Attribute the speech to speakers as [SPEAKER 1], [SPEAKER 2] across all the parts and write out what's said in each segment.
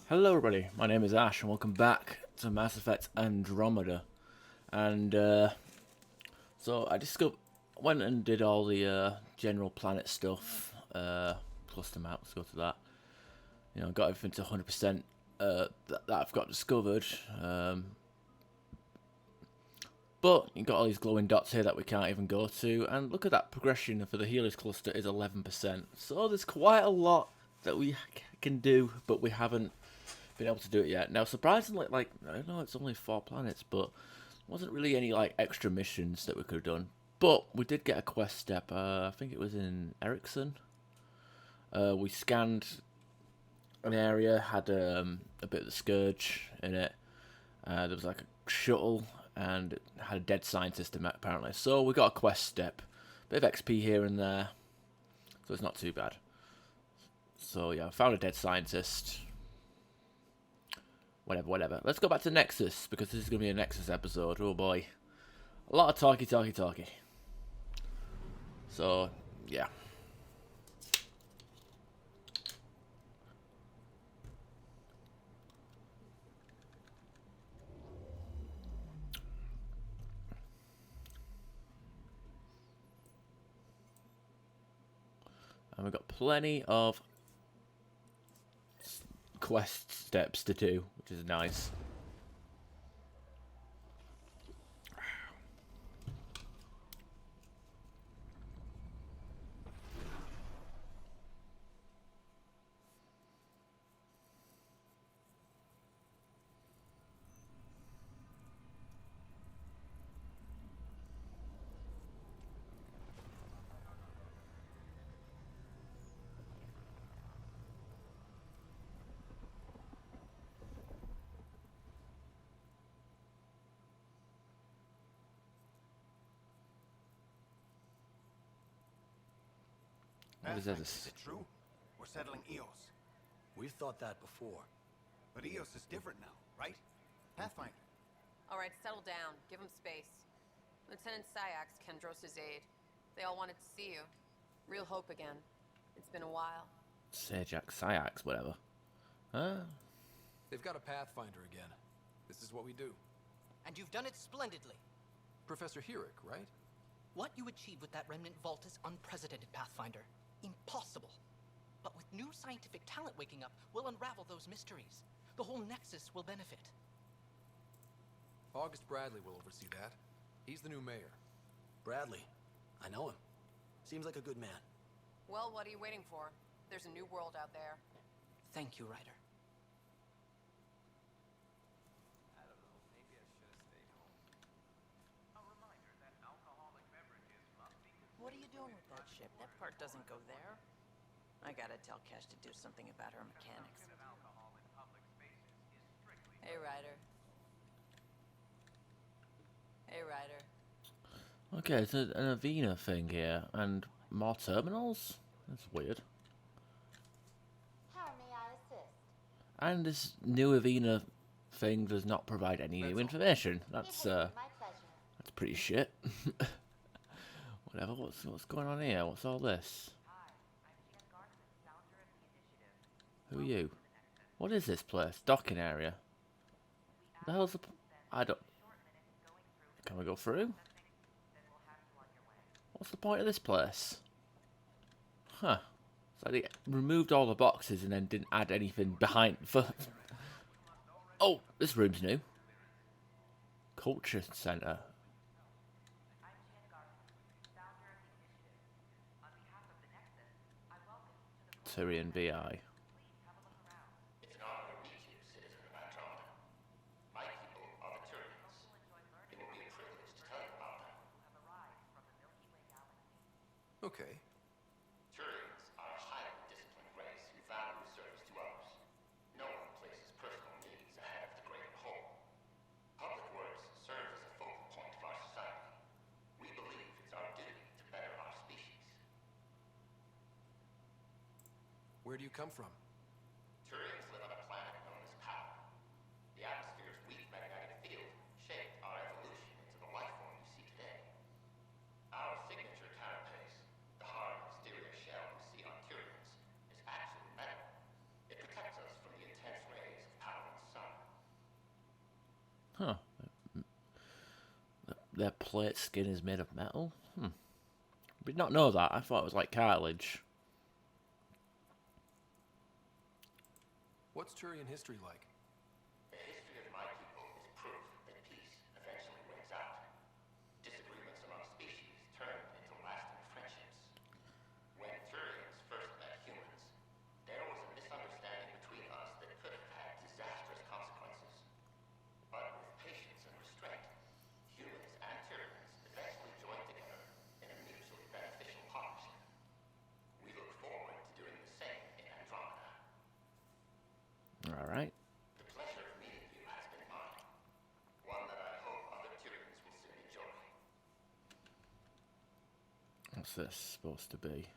[SPEAKER 1] Hello everybody, my name is Ash and welcome back to Mass Effect Andromeda. And so I just went and did all the general planet stuff, plus the maps, go to that. You know, got everything to 100% that I've got discovered. But you got all these glowing dots here that we can't even go to, and look at that progression for the Helios cluster is 11%. So there's quite a lot that we can do, but we haven't been able to do it yet. Now, surprisingly, like, I know it's only 4 planets, but wasn't really any like extra missions that we could have done. But we did get a quest step. I think it was in Ericsson. We scanned an area, had a bit of the Scourge in it. There was like a shuttle, and it had a dead scientist in it, apparently. So we got a quest step. Bit of XP here and there. So it's not too bad. So yeah, I found a dead scientist. Whatever. Let's go back to Nexus, because this is going to be a Nexus episode. Oh boy. A lot of talky. So, yeah. And we've got plenty of quest steps to do, which is nice. What is this?
[SPEAKER 2] Is it true? We're settling Eos.
[SPEAKER 3] We've thought that before.
[SPEAKER 2] But Eos is different now, right? Pathfinder.
[SPEAKER 4] All right, settle down. Give him space. Lieutenant Syax, Kendros' aide. They all wanted to see you. Real hope again. It's been a while.
[SPEAKER 1] Syax, whatever. Huh?
[SPEAKER 3] They've got a Pathfinder again. This is what we do.
[SPEAKER 5] And you've done it splendidly.
[SPEAKER 3] Professor Herrick, right?
[SPEAKER 5] What you achieved with that remnant vault is unprecedented, Pathfinder. Impossible. But with new scientific talent waking up, we'll unravel those mysteries. The whole Nexus will benefit.
[SPEAKER 3] August Bradley will oversee that. He's the new mayor.
[SPEAKER 6] Bradley. I know him. Seems like a good man.
[SPEAKER 4] Well, what are you waiting for? There's a new world out there.
[SPEAKER 5] Thank you, Ryder.
[SPEAKER 4] What are you doing with that ship? That part doesn't go there. I gotta tell Kesh to do something about her mechanics. Hey, Ryder. Hey, Ryder.
[SPEAKER 1] Okay, it's an Avena thing here, and more terminals? That's weird.
[SPEAKER 7] How may I assist?
[SPEAKER 1] And this new Avena thing does not provide any new information. That's
[SPEAKER 7] It will be my pleasure.
[SPEAKER 1] that's pretty shit. Whatever, what's going on here? What's all this? Who are you? What is this place? Docking area? The hell's the... I don't... Can we go through? What's the point of this place? Huh. So they removed all the boxes and then didn't add anything behind... For... Oh, this room's new. Culture Center. Tyrion VI.
[SPEAKER 8] It's an honor to meet you, citizen of Andromeda. My people are the Turians. It will be a privilege to tell you about them.
[SPEAKER 3] Okay.
[SPEAKER 8] Turians are a highly disciplined race who value service to others. No one places personal needs ahead of the greater whole. Public works serves as a focal point of our society. We believe it's our duty to better our species.
[SPEAKER 3] Where do you come from?
[SPEAKER 8] Turians live on a planet known as Power. The atmosphere's weak magnetic field shaped our evolution into the life form you see today. Our signature carapace, the hard exterior shell you see on Turians, is actually metal. It protects us from the intense rays
[SPEAKER 1] Huh. Their plate skin is made of metal? Did not know that. I thought it was like cartilage.
[SPEAKER 3] What's Turian history like?
[SPEAKER 8] The history of my people is proof that peace eventually wins out. Disagreements among species turn into lasting friendships. When Turians first met humans, there was a misunderstanding between us that could have had disastrous consequences. But with patience and restraint, humans and Turians eventually joined together in a mutually beneficial partnership. We look forward to doing the same in Andromeda.
[SPEAKER 1] Alright.
[SPEAKER 8] The pleasure of meeting you has been mine. One that I hope other Turians will soon enjoy.
[SPEAKER 1] What's this supposed to be?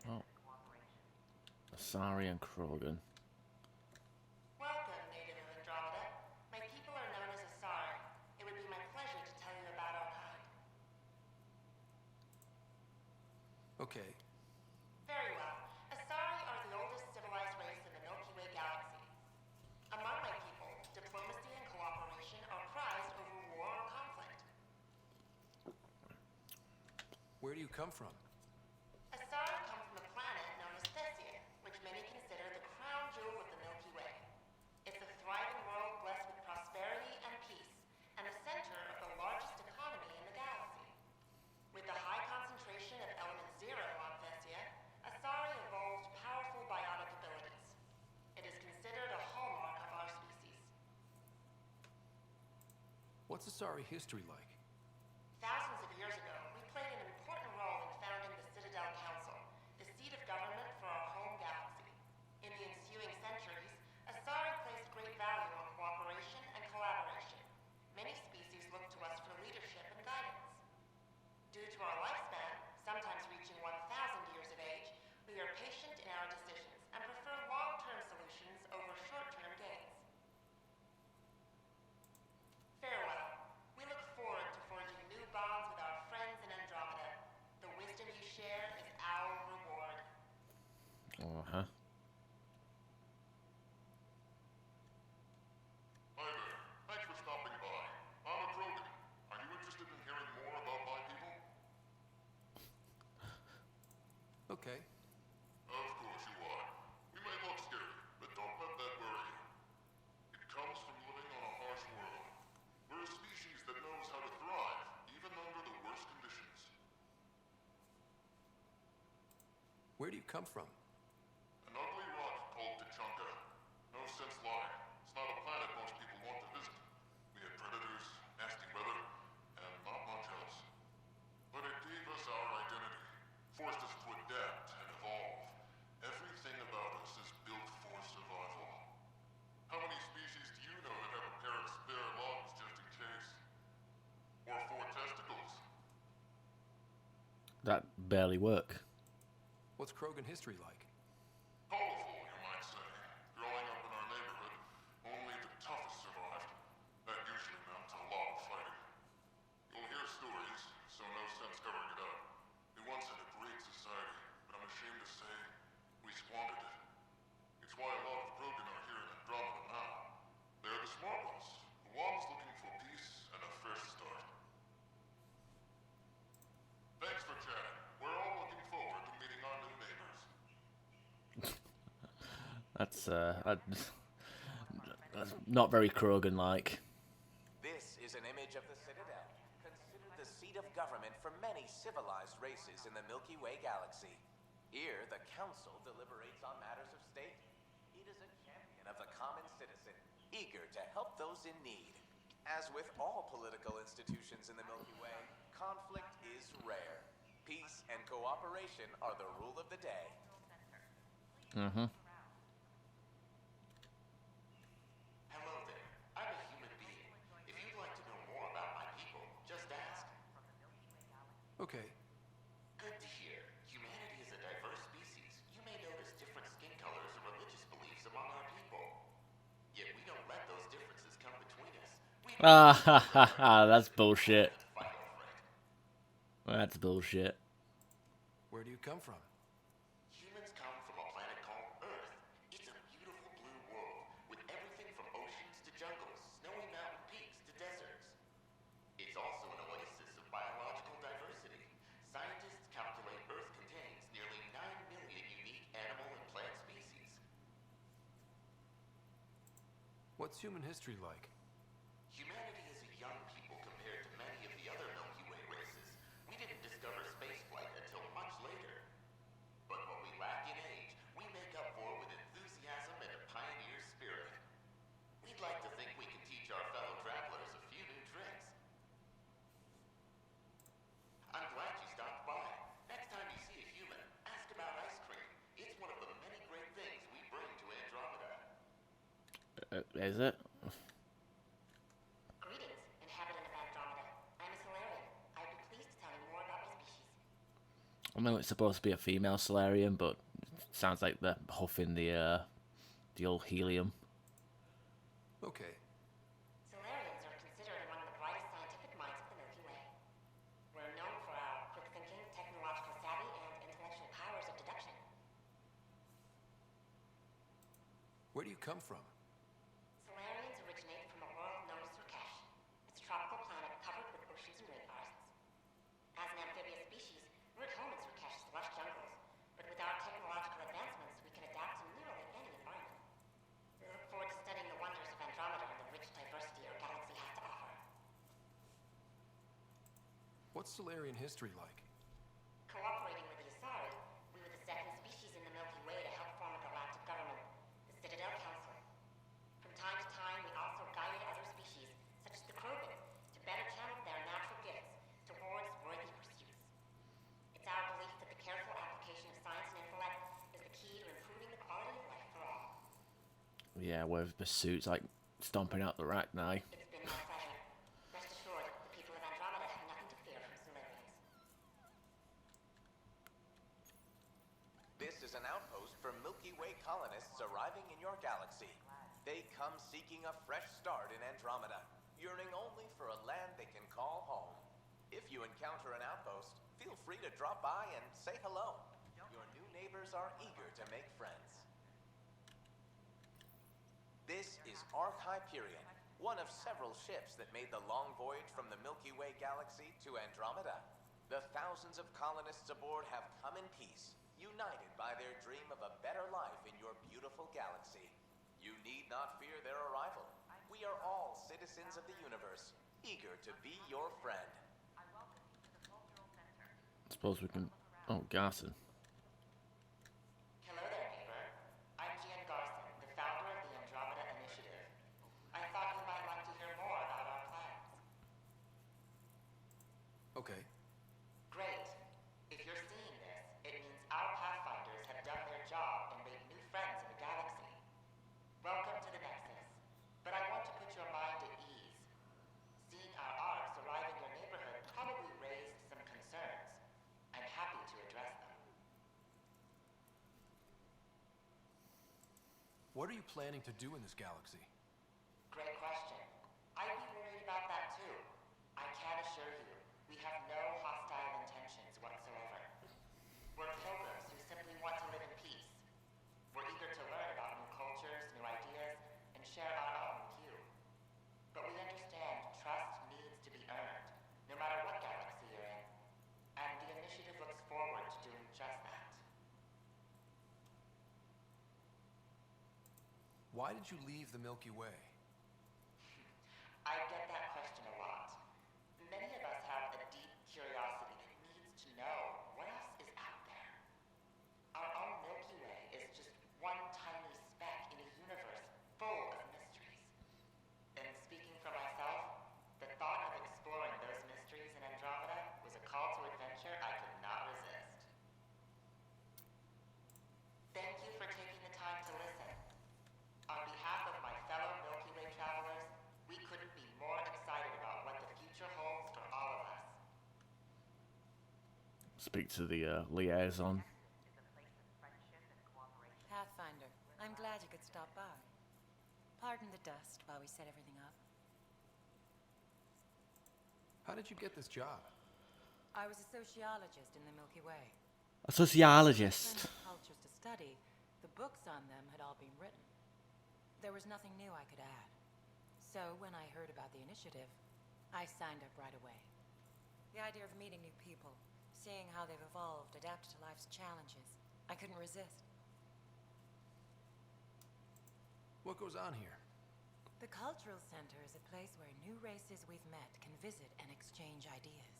[SPEAKER 1] Oh. Asari and Krogan.
[SPEAKER 7] Welcome, native of Andromeda. My people are known as Asari. It would be my pleasure to tell you about our kind.
[SPEAKER 3] Okay.
[SPEAKER 7] Very well. Asari are the oldest civilized race in the Milky Way galaxy. Among my people, diplomacy and cooperation are prized over war or conflict.
[SPEAKER 3] Where do you come from?
[SPEAKER 7] Asari come from a planet known as Thesia, which many consider the crown jewel of the Milky Way. It's a thriving world blessed with prosperity and peace, and the center of the largest economy in the galaxy. With the high concentration of element zero on Thesia, Asari evolved powerful biotic abilities. It is considered a hallmark of our species.
[SPEAKER 3] What's Asari history like?
[SPEAKER 7] Thousands of years ago, we played an important role in founding the Citadel Council, the seat of government for our home galaxy. In the ensuing centuries, Asari placed great value on cooperation and collaboration. Many species look to us for leadership and guidance. Due to our lifespan, sometimes reaching 1,000 years of age, we are patient in our decisions and prefer long-term solutions over short-term gains. Farewell. We look forward to forging new bonds with our friends in Andromeda. The wisdom you share is our reward.
[SPEAKER 1] Uh-huh.
[SPEAKER 8] Hi there. Thanks for stopping by. I'm a Krogan. Are you interested in hearing more about my people?
[SPEAKER 3] Okay.
[SPEAKER 8] Of course you are. We may look scary, but don't let that worry you. It comes from living on a harsh world. We're a species that knows how to thrive, even under the worst conditions.
[SPEAKER 3] Where do you come from?
[SPEAKER 8] An ugly rock called Pt.16. No sense lying. It's not a planet most people want to visit. We had predators, nasty weather, and not much else. But it gave us our identity, forced us to adapt and evolve. Everything about us is built for survival. How many species do you know that have a pair of spare lungs just in case? Or 4 testicles?
[SPEAKER 1] That barely work.
[SPEAKER 3] What's Krogan history like?
[SPEAKER 8] Colorful, you might say. Growing up in our neighborhood, only the toughest survived. That usually meant a lot of fighting. You'll hear stories, so no sense covering it up. We once had a great society, but I'm ashamed to say, we squandered it. It's why a lot of Krogan are here in Andromeda now. They're the smart ones, the ones looking for peace and a fresh start. Thanks for chatting. We're all looking forward to meeting our new neighbors.
[SPEAKER 1] That's not very Krogan-like.
[SPEAKER 9] This is an image of the Citadel, considered the seat of government for many civilized races in the Milky Way galaxy. Here, the Council deliberates on matters of state. It is a champion of the common citizen, eager to help those in need. As with all political institutions in the Milky Way, conflict is rare. Peace and cooperation are the rule of the day.
[SPEAKER 1] Mm-hmm.
[SPEAKER 8] Hello there. I'm a human being. If you'd like to know more about my people, just ask.
[SPEAKER 3] Okay.
[SPEAKER 8] Good to hear. Humanity is a diverse species. You may notice different skin colors or religious beliefs among our people. Yet we don't let those differences come between us. We
[SPEAKER 1] Ah, ha, ha, ha, that's bullshit.
[SPEAKER 8] fight over it.
[SPEAKER 1] That's bullshit.
[SPEAKER 3] Where do you come from?
[SPEAKER 8] Humans come from a planet called Earth. It's a beautiful blue world with everything from oceans to
[SPEAKER 3] What's human history like?
[SPEAKER 8] Humanity is a young people compared to many of the other Milky Way races. We didn't discover spaceflight until much later. But what we lack in age, we make up for with enthusiasm and a pioneer spirit. We'd like to think we can teach our fellow travelers a few new tricks. I'm glad you stopped by. Next time you see a human, ask about ice cream. It's one of the many great things we bring to Andromeda.
[SPEAKER 1] Is it?
[SPEAKER 7] Greetings, inhabitant of Andromeda. I'm a Solarian. I'd be pleased to tell you more about my species.
[SPEAKER 1] I know it's supposed to be a female Solarian, but it sounds like they're huffing the old helium.
[SPEAKER 3] Okay.
[SPEAKER 7] Solarians are considered among the brightest scientific minds of the Milky Way. We're known for our quick thinking, technological savvy, and intellectual powers of deduction.
[SPEAKER 3] Where do you come from?
[SPEAKER 7] Solarians originate from a world known as Surkesh. It's a tropical planet covered with oceans and rainforests. As an amphibious species, we're at home in Surkesh's lush jungles, but with our technological advancements, we can adapt to nearly any environment. We look forward to studying the wonders of Andromeda and the rich diversity our galaxy has to offer.
[SPEAKER 3] What's Solarian history like?
[SPEAKER 7] Cooperating with the Asari, we were the second species in the Milky Way to help form a galactic government, the Citadel Council. From time to time, we also guided other species, such as the Krogan, to better channel their natural gifts towards worthy pursuits. It's our belief that the careful application of science and intellect is the key to improving the quality of life for all.
[SPEAKER 1] Yeah, with pursuits like stomping out the Rachni.
[SPEAKER 7] It's been my pleasure. Rest assured, the people of Andromeda have nothing to fear from Solarians.
[SPEAKER 9] This is an outpost for Milky Way colonists arriving in your galaxy. They come seeking a fresh start in Andromeda, yearning only for a land they can call home. If you encounter an outpost, feel free to drop by and say hello. Your new neighbors are eager to make friends. This is Ark Hyperion, one of several ships that made the long voyage from the Milky Way galaxy to Andromeda. The thousands of colonists aboard have come in peace, united by their dream of a better life in your beautiful galaxy. You need not fear their arrival. We are all citizens of the universe, eager to be your friend.
[SPEAKER 1] Suppose we can. Oh, Garson.
[SPEAKER 7] Hello there, neighbor. I'm Gian Garson, the founder of the Andromeda Initiative. I thought you might like to hear more about our plans.
[SPEAKER 3] Okay.
[SPEAKER 7] Great. If you're seeing this, it means our Pathfinders have done their job and made new friends in the galaxy. Welcome to the Nexus. But I want to put your mind at ease. Seeing our arcs arrive in your neighborhood probably raised some concerns. I'm happy to address them.
[SPEAKER 3] What are you planning to do in this galaxy?
[SPEAKER 7] Great question. I'd be worried about that too. I can assure you, we have no hostile intentions whatsoever. We're pilgrims who simply want to live in peace. We're eager to learn about new cultures, new ideas, and share our own with you. But we understand trust needs to be earned, no matter what galaxy you're in. And the initiative looks forward to doing just that.
[SPEAKER 3] Why did you leave the Milky Way?
[SPEAKER 7] I get that question a lot. Many of us have a deep curiosity that needs to know what else is out there. Our own Milky Way is just one tiny speck in a universe full of mysteries. And speaking for myself, the thought of exploring those mysteries in Andromeda was a call to adventure I could not resist. Thank you for taking the time to listen. On behalf of my fellow Milky Way travelers, we couldn't be more excited about what the future holds for all of us.
[SPEAKER 1] Speak to the liaison.
[SPEAKER 10] Pathfinder, I'm glad you could stop by. Pardon the dust while we set everything up.
[SPEAKER 3] How did you get this job?
[SPEAKER 10] I was a sociologist in the Milky Way.
[SPEAKER 1] A sociologist.
[SPEAKER 10] Plenty of cultures to study. The books on them had all been written. There was nothing new I could add. So when I heard about the initiative, I signed up right away. The idea of meeting new people, seeing how they've evolved, adapted to life's challenges, I couldn't resist.
[SPEAKER 3] What goes on here?
[SPEAKER 10] The Cultural Center is a place where new races we've met can visit and exchange ideas.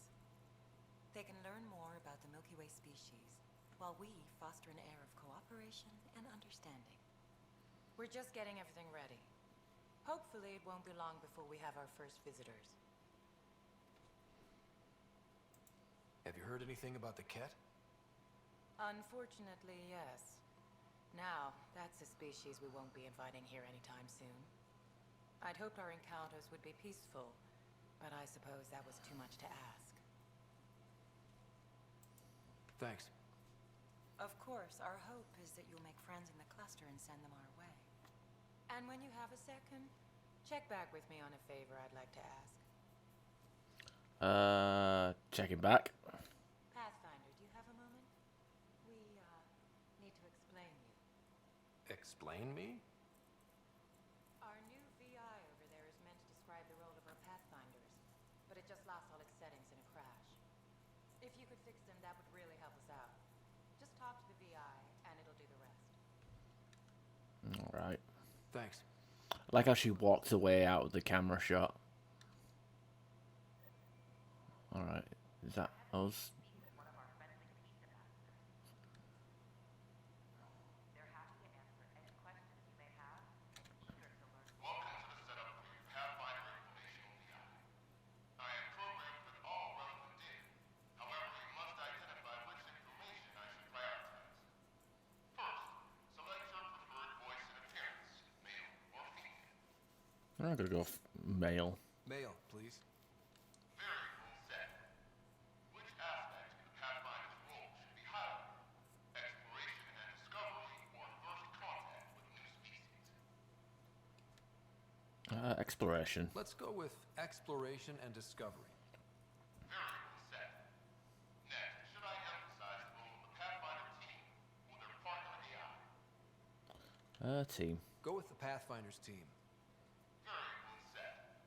[SPEAKER 10] They can learn more about the Milky Way species, while we foster an air of cooperation and understanding. We're just getting everything ready. Hopefully it won't be long before we have our first visitors.
[SPEAKER 3] Have you heard anything about the Ket?
[SPEAKER 10] Unfortunately, yes. Now, that's a species we won't be inviting here anytime soon. I'd hoped our encounters would be peaceful, but I suppose that was too much to ask.
[SPEAKER 3] Thanks.
[SPEAKER 10] Of course, our hope is that you'll make friends in the cluster and send them our way. And when you have a second, check back with me on a favor I'd like to ask.
[SPEAKER 1] Checking back.
[SPEAKER 10] Pathfinder, do you have a moment? We, need to explain you.
[SPEAKER 3] Explain me?
[SPEAKER 10] Our new VI over there is meant to describe the role of our Pathfinders, but it just lost all its settings in a crash. If you could fix them, that would really help us out. Just talk to the VI, and it'll do the rest.
[SPEAKER 1] Alright.
[SPEAKER 3] Thanks.
[SPEAKER 1] Like how she walks away out of the camera shot. Alright. Is that us?
[SPEAKER 8] Welcome to the setup for your Pathfinder Informational VI. I am programmed with all relevant data. However, you must identify which information I should prioritize. First, select your preferred voice and appearance, male or female.
[SPEAKER 1] I'm gonna go male.
[SPEAKER 3] Male, please.
[SPEAKER 8] Variable set. Which aspect of the Pathfinder's role should be highlighted? Exploration and discovery or first contact with new species?
[SPEAKER 1] Exploration.
[SPEAKER 3] Let's go with exploration and discovery.
[SPEAKER 8] Variable set. Next, should I emphasize the role of the Pathfinder team or their partner AI?
[SPEAKER 1] Team.
[SPEAKER 3] Go with the Pathfinder's team.
[SPEAKER 8] Variable set.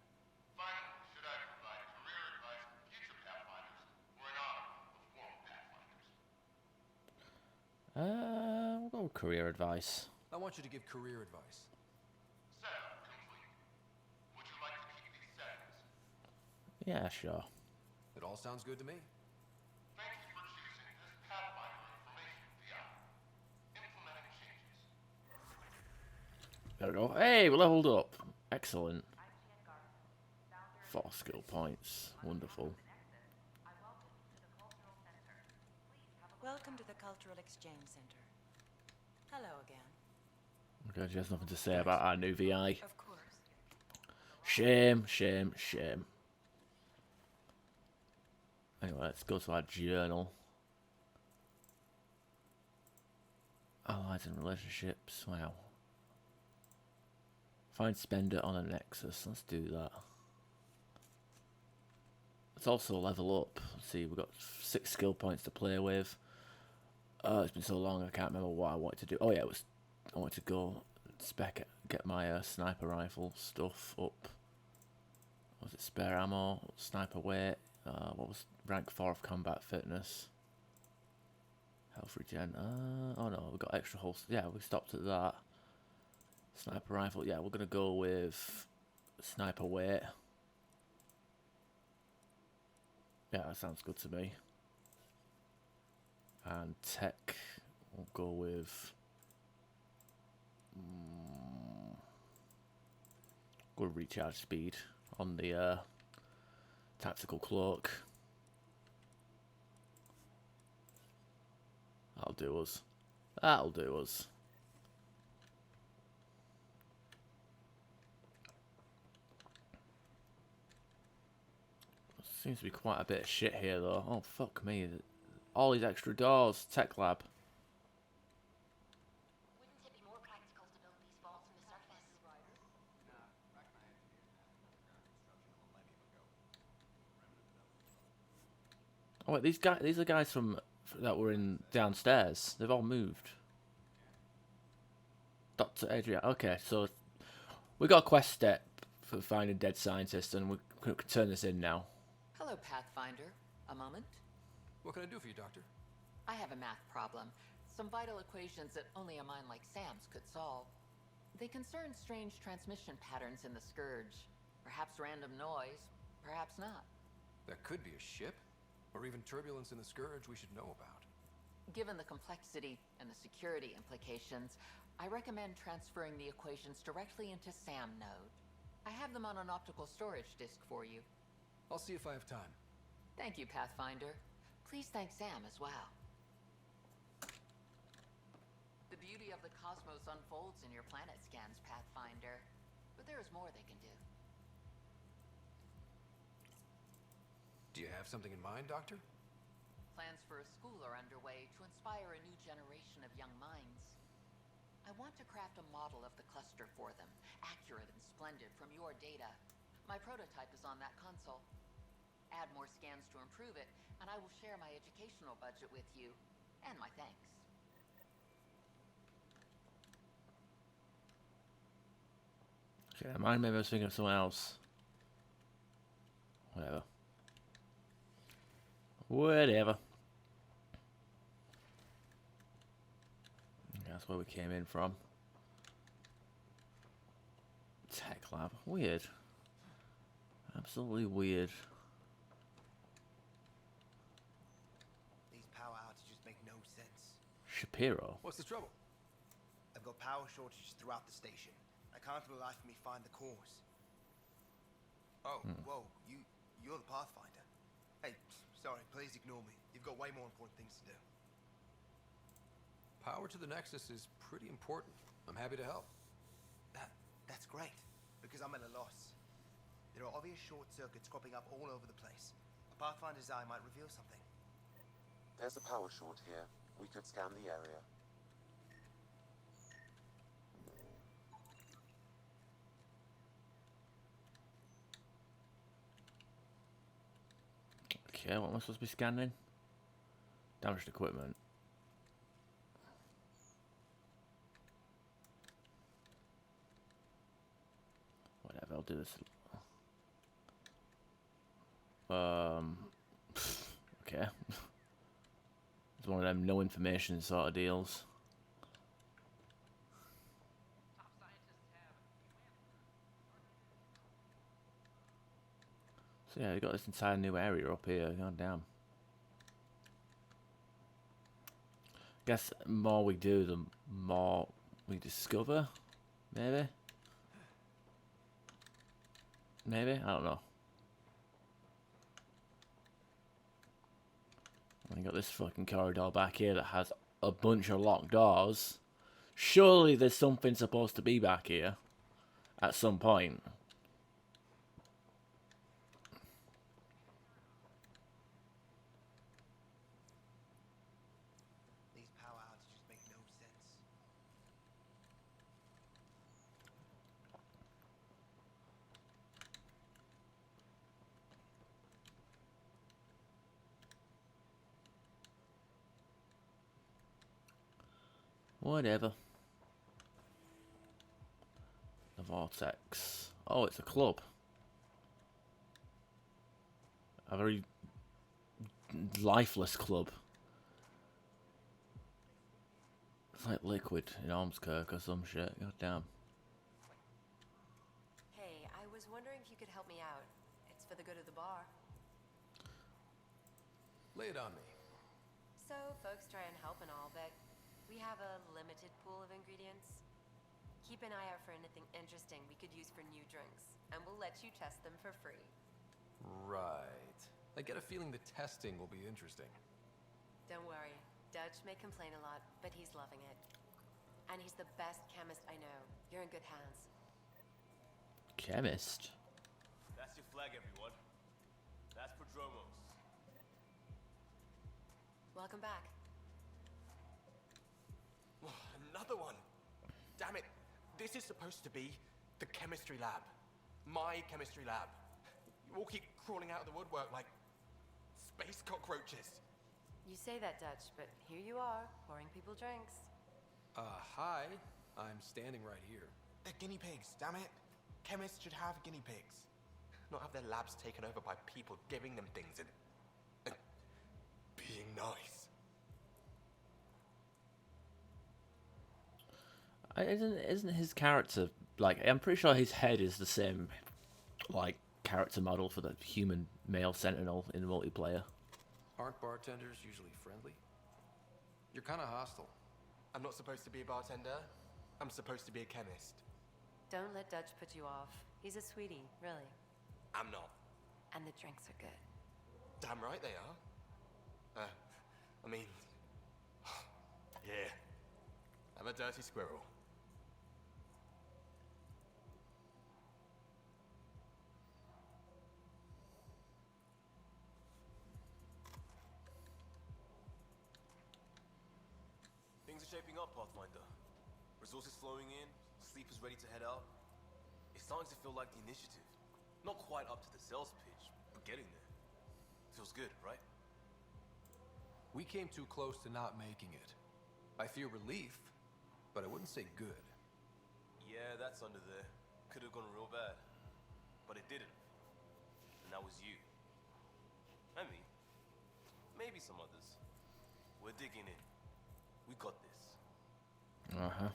[SPEAKER 8] Finally, should I provide career advice for future Pathfinders or an honor of former Pathfinders?
[SPEAKER 1] We'll go with career advice.
[SPEAKER 3] I want you to give career advice.
[SPEAKER 8] Setup complete. Would you like to keep these settings?
[SPEAKER 1] Yeah, sure.
[SPEAKER 3] It all sounds good to me.
[SPEAKER 8] Thank you for choosing this Pathfinder Information VI. Implementing changes.
[SPEAKER 1] There we go. Hey, we leveled up. Excellent. 4 skill points. Wonderful.
[SPEAKER 10] Welcome to the Cultural Exchange Center. Hello again.
[SPEAKER 1] Okay, she has nothing to say about our new VI.
[SPEAKER 10] Of course.
[SPEAKER 1] Shame, shame, shame. Anyway, let's go to our journal. Allies and relationships. Wow. Find spender on a nexus. Let's do that. Let's also level up. Let's see, we've got 6 skill points to play with. It's been so long I can't remember what I wanted to do. Oh yeah, I wanted to go get my sniper rifle stuff up. Was it spare ammo, sniper weight? What was rank 4 of combat fitness? Health regen. Oh no, we got extra holster. Yeah, we stopped at that. Sniper rifle. Yeah, we're gonna go with sniper weight. Yeah, that sounds good to me. And tech, we'll go with good recharge speed on the tactical cloak. That'll do us. That'll do us. Seems to be quite a bit of shit here though. Oh fuck me. All these extra doors. Tech lab.
[SPEAKER 7] Wouldn't it be more practical to build these vaults in the surface?
[SPEAKER 1] Oh wait, these are guys from that were in downstairs. They've all moved. Dr. Adrian. Okay, so we got a quest step for finding dead scientists, and we can turn this in now.
[SPEAKER 11] Hello, Pathfinder. A moment?
[SPEAKER 3] What can I do for you, Doctor?
[SPEAKER 11] I have a math problem. Some vital equations that only a mind like Sam's could solve. They concern strange transmission patterns in the Scourge. Perhaps random noise, perhaps not.
[SPEAKER 3] That could be a ship, or even turbulence in the Scourge we should know about.
[SPEAKER 11] Given the complexity and the security implications, I recommend transferring the equations directly into SAM node. I have them on an optical storage disk for you.
[SPEAKER 3] I'll see if I have time.
[SPEAKER 11] Thank you, Pathfinder. Please thank Sam as well. The beauty of the cosmos unfolds in your planet scans, Pathfinder. But there is more they can do.
[SPEAKER 3] Do you have something in mind, Doctor?
[SPEAKER 11] Plans for a school are underway to inspire a new generation of young minds. I want to craft a model of the cluster for them, accurate and splendid from your data. My prototype is on that console. Add more scans to improve it, and I will share my educational budget with you, and my thanks.
[SPEAKER 1] Okay, mine, maybe I was thinking of someone else. Whatever. Whatever. That's where we came in from. Tech lab. Weird. Absolutely weird.
[SPEAKER 2] These power outages make no sense.
[SPEAKER 1] Shapiro.
[SPEAKER 3] What's the trouble?
[SPEAKER 2] I've got power shortages throughout the station. I can't for the life of me find the cause. Oh, whoa, you're the Pathfinder. Hey, sorry, please ignore me. You've got way more important things to do.
[SPEAKER 3] Power to the Nexus is pretty important. I'm happy to help.
[SPEAKER 2] That's great, because I'm at a loss. There are obvious short circuits cropping up all over the place. A Pathfinder's eye might reveal something.
[SPEAKER 12] There's a power short here. We could scan the area.
[SPEAKER 1] Okay, what am I supposed to be scanning? Damaged equipment. Whatever, I'll do this. Okay. It's one of them no information sort of deals. So yeah, we got this entire new area up here. God damn. Guess the more we do, the more we discover. Maybe. Maybe? I don't know. We got this fucking corridor back here that has a bunch of locked doors. Surely there's something supposed to be back here at some point.
[SPEAKER 2] These power outages make no sense.
[SPEAKER 1] Whatever. The Vortex. Oh, it's a club. A very lifeless club. It's like liquid in Ormskirk or some shit. God damn.
[SPEAKER 4] Hey, I was wondering if you could help me out. It's for the good of the bar.
[SPEAKER 3] Lay it on me.
[SPEAKER 4] So, folks try and help and all, but we have a limited pool of ingredients. Keep an eye out for anything interesting we could use for new drinks, and we'll let you test them for free.
[SPEAKER 3] Right. I get a feeling the testing will be interesting.
[SPEAKER 4] Don't worry. Dutch may complain a lot, but he's loving it. And he's the best chemist I know. You're in good hands.
[SPEAKER 1] Chemist.
[SPEAKER 13] That's your flag, everyone. That's Prodromos.
[SPEAKER 4] Welcome back.
[SPEAKER 6] Another one! Damn it! This is supposed to be the chemistry lab. My chemistry lab. You all keep crawling out of the woodwork like space cockroaches.
[SPEAKER 4] You say that, Dutch, but here you are, pouring people drinks.
[SPEAKER 3] Hi. I'm standing right here.
[SPEAKER 6] They're guinea pigs, damn it. Chemists should have guinea pigs. Not have their labs taken over by people giving them things and being nice.
[SPEAKER 1] Isn't his character like? I'm pretty sure his head is the same, like character model for the human male Sentinel in multiplayer.
[SPEAKER 3] Aren't bartenders usually friendly? You're kind of hostile.
[SPEAKER 6] I'm not supposed to be a bartender. I'm supposed to be a chemist.
[SPEAKER 4] Don't let Dutch put you off. He's a sweetie, really.
[SPEAKER 6] I'm not.
[SPEAKER 4] And the drinks are good.
[SPEAKER 6] Damn right they are. I mean... yeah. I'm a dirty squirrel.
[SPEAKER 13] Things are shaping up, Pathfinder. Resources flowing in, sleepers ready to head out. It's starting to feel like the initiative. Not quite up to the sales pitch, but getting there. Feels good, right?
[SPEAKER 3] We came too close to not making it. I feel relief, but I wouldn't say good.
[SPEAKER 13] Yeah, that's under there. Could have gone real bad. But it didn't. And that was you. And me. Maybe some others. We're digging in. We got this.
[SPEAKER 1] Uh-huh.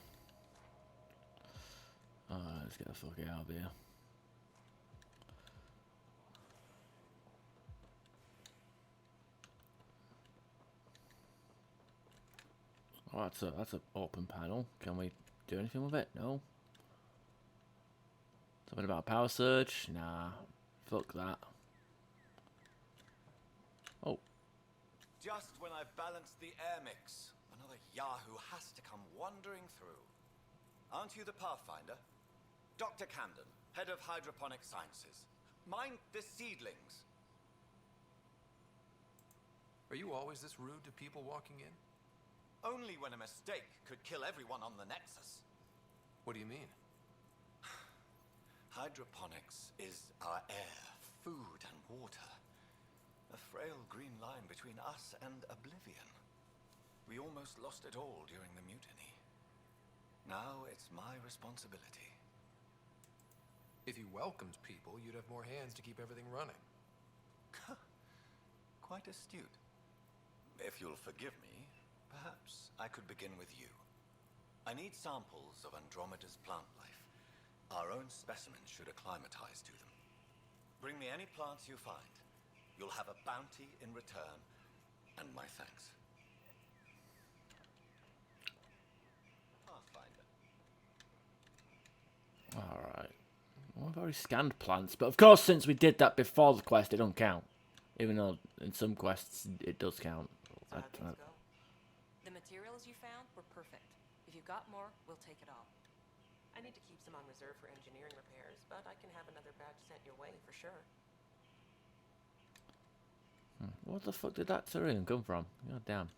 [SPEAKER 1] Let's get the fuck out of here. Oh, that's an open panel. Can we do anything with it? No. Something about a power surge? Nah. Fuck that. Oh.
[SPEAKER 14] Just when I've balanced the air mix, another Yahoo has to come wandering through. Aren't you the Pathfinder? Dr. Camden, head of hydroponic sciences. Mind the seedlings.
[SPEAKER 3] Are you always this rude to people walking in?
[SPEAKER 14] Only when a mistake could kill everyone on the Nexus.
[SPEAKER 3] What do you mean?
[SPEAKER 14] Hydroponics is our air, food, and water. A frail green line between us and oblivion. We almost lost it all during the mutiny. Now it's my responsibility.
[SPEAKER 3] If you welcomed people, you'd have more hands to keep everything running.
[SPEAKER 14] Quite astute. If you'll forgive me, perhaps I could begin with you. I need samples of Andromeda's plant life. Our own specimens should acclimatize to them. Bring me any plants you find. You'll have a bounty in return, and my thanks. Pathfinder.
[SPEAKER 1] Alright. Well, I've already scanned plants, but of course since we did that before the quest, it don't count. Even though in some quests it does count.
[SPEAKER 15] The materials you found were perfect. If you've got more, we'll take it all. I need to keep some on reserve for engineering repairs, but I can have another batch sent your way for sure.
[SPEAKER 1] What the fuck did that Tyrion come from? God damn.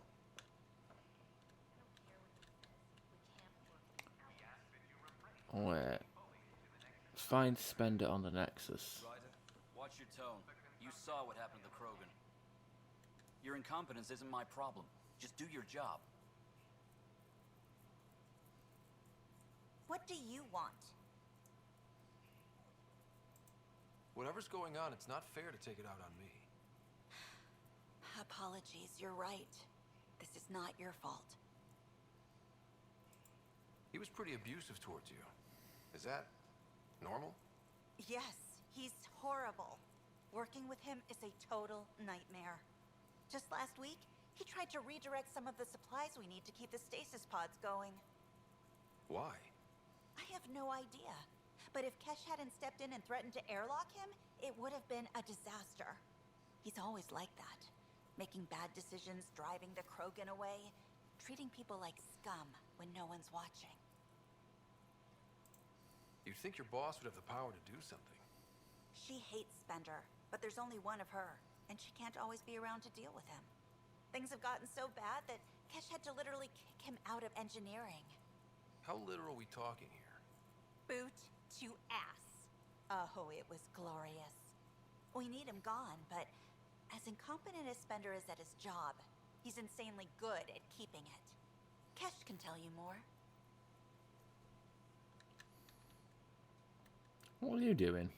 [SPEAKER 1] Wait. Find Spender on the Nexus.
[SPEAKER 16] Ryder, watch your tone. You saw what happened to the Krogan. Your incompetence isn't my problem. Just do your job.
[SPEAKER 17] What do you want?
[SPEAKER 3] Whatever's going on, it's not fair to take it out on me.
[SPEAKER 17] Apologies, you're right. This is not your fault.
[SPEAKER 3] He was pretty abusive towards you. Is that normal?
[SPEAKER 17] Yes, he's horrible. Working with him is a total nightmare. Just last week, he tried to redirect some of the supplies we need to keep the stasis pods going.
[SPEAKER 3] Why?
[SPEAKER 17] I have no idea. But if Kesh hadn't stepped in and threatened to airlock him, it would have been a disaster. He's always like that. Making bad decisions, driving the Krogan away, treating people like scum when no one's watching.
[SPEAKER 3] You'd think your boss would have the power to do something.
[SPEAKER 17] She hates Spender, but there's only one of her, and she can't always be around to deal with him. Things have gotten so bad that Kesh had to literally kick him out of engineering.
[SPEAKER 3] How literal are we talking here?
[SPEAKER 17] Boot to ass. Oh, it was glorious. We need him gone, but as incompetent as Spender is at his job, he's insanely good at keeping it. Kesh can tell you more.
[SPEAKER 1] What are you doing?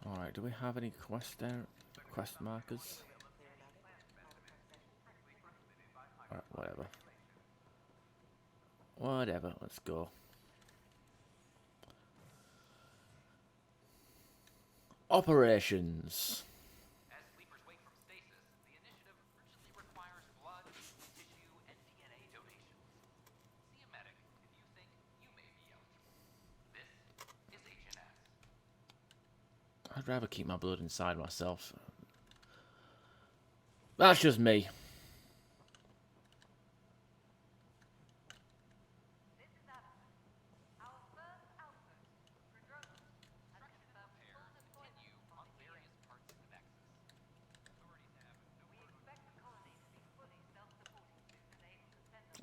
[SPEAKER 1] Alright, do we have any quest markers? Alright, whatever. Whatever. Whatever, let's go. Operations.
[SPEAKER 18] As sleepers wake from stasis, the initiative urgently requires blood, tissue, and DNA donations. See a medic if you think you may be eligible. This is HNS.
[SPEAKER 1] I'd rather keep my blood inside myself. That's just me.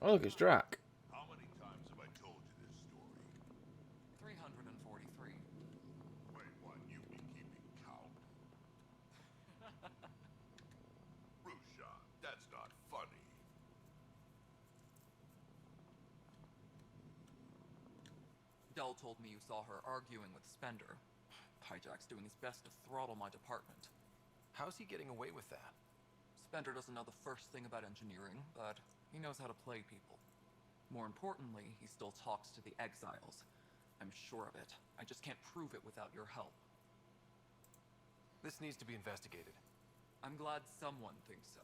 [SPEAKER 1] Oh, look, it's Drac.
[SPEAKER 19] How many times have I told you this story?
[SPEAKER 3] 343.
[SPEAKER 19] Wait, what? You be keeping count? Rushan, that's not funny.
[SPEAKER 20] Dell told me you saw her arguing with Spender. Hijack's doing his best to throttle my department.
[SPEAKER 3] How's he getting away with that?
[SPEAKER 20] Spender doesn't know the first thing about engineering, but he knows how to play people. More importantly, he still talks to the exiles. I'm sure of it. I just can't prove it without your help.
[SPEAKER 3] This needs to be investigated.
[SPEAKER 20] I'm glad someone thinks so.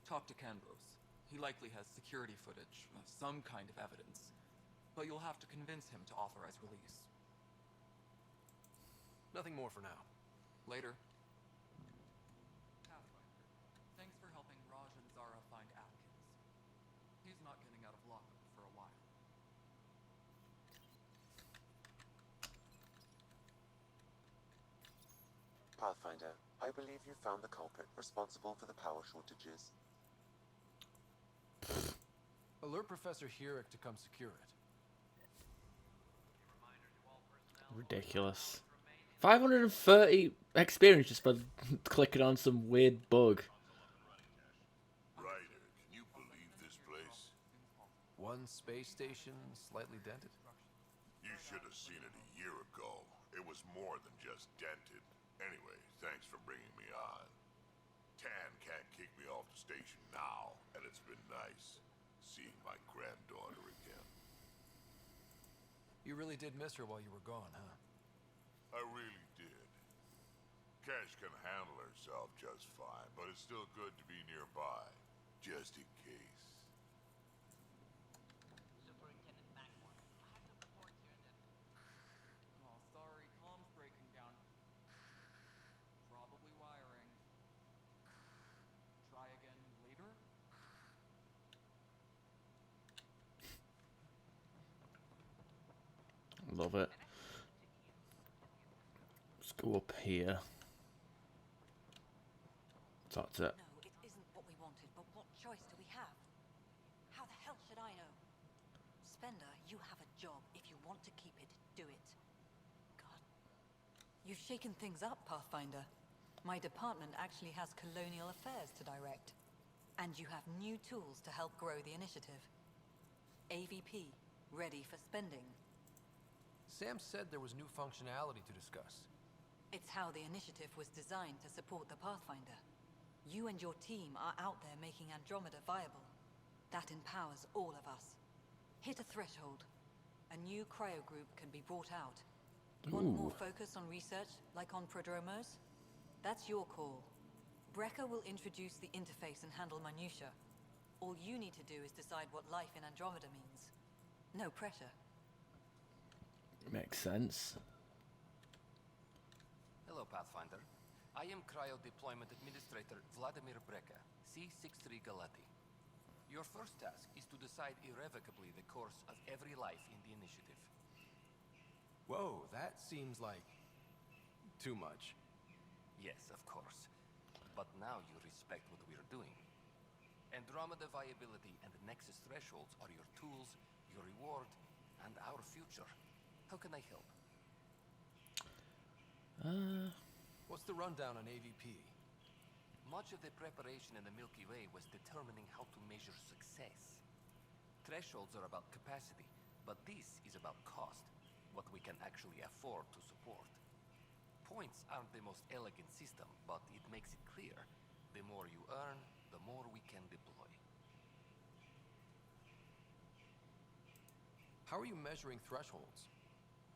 [SPEAKER 20] Talk to Kandros. He likely has security footage, some kind of evidence. But you'll have to convince him to authorize release.
[SPEAKER 3] Nothing more for now.
[SPEAKER 20] Later. Pathfinder, thanks for helping Raj and Zara find Atkins. He's not getting out of lockup for a while.
[SPEAKER 12] Pathfinder, I believe you found the culprit responsible for the power shortages.
[SPEAKER 3] Alert Professor Hurek to come secure it.
[SPEAKER 1] Ridiculous. 530 experience just for clicking on some weird bug.
[SPEAKER 19] Ryder, can you believe this place?
[SPEAKER 3] One space station slightly dented?
[SPEAKER 19] You should have seen it a year ago. It was more than just dented. Anyway, thanks for bringing me on. Tan can't kick me off the station now, and it's been nice seeing my granddaughter again.
[SPEAKER 3] You really did miss her while you were gone, huh?
[SPEAKER 19] I really did. Cash can handle herself just fine, but it's still good to be nearby, just in case.
[SPEAKER 20] Oh, sorry, comms breaking down. Probably wiring. Try again later?
[SPEAKER 1] Love it. Let's go up here. Talk to it.
[SPEAKER 10] No, it isn't what we wanted, but what choice do we have? How the hell should I know? Spender, you have a job. If you want to keep it, do it. God. You've shaken things up, Pathfinder. My department actually has colonial affairs to direct. And you have new tools to help grow the initiative. AVP, ready for spending.
[SPEAKER 3] Sam said there was new functionality to discuss.
[SPEAKER 10] It's how the initiative was designed to support the Pathfinder. You and your team are out there making Andromeda viable. That empowers all of us. Hit a threshold. A new cryo group can be brought out. Want more focus on research, like on prodromos? That's your call. Brecker will introduce the interface and handle minutiae. All you need to do is decide what life in Andromeda means. No pressure.
[SPEAKER 1] Makes sense.
[SPEAKER 6] Hello, Pathfinder. I am Cryo Deployment Administrator Vladimir Brecker, C-63 Galati. Your first task is to decide irrevocably the course of every life in the initiative.
[SPEAKER 3] Whoa, that seems like too much.
[SPEAKER 6] Yes, of course. But now you respect what we're doing. Andromeda viability and Nexus thresholds are your tools, your reward, and our future. How can I help?
[SPEAKER 3] What's the rundown on AVP?
[SPEAKER 6] Much of the preparation in the Milky Way was determining how to measure success. Thresholds are about capacity, but this is about cost, what we can actually afford to support. Points aren't the most elegant system, but it makes it clear. The more you earn, the more we can deploy.
[SPEAKER 3] How are you measuring thresholds?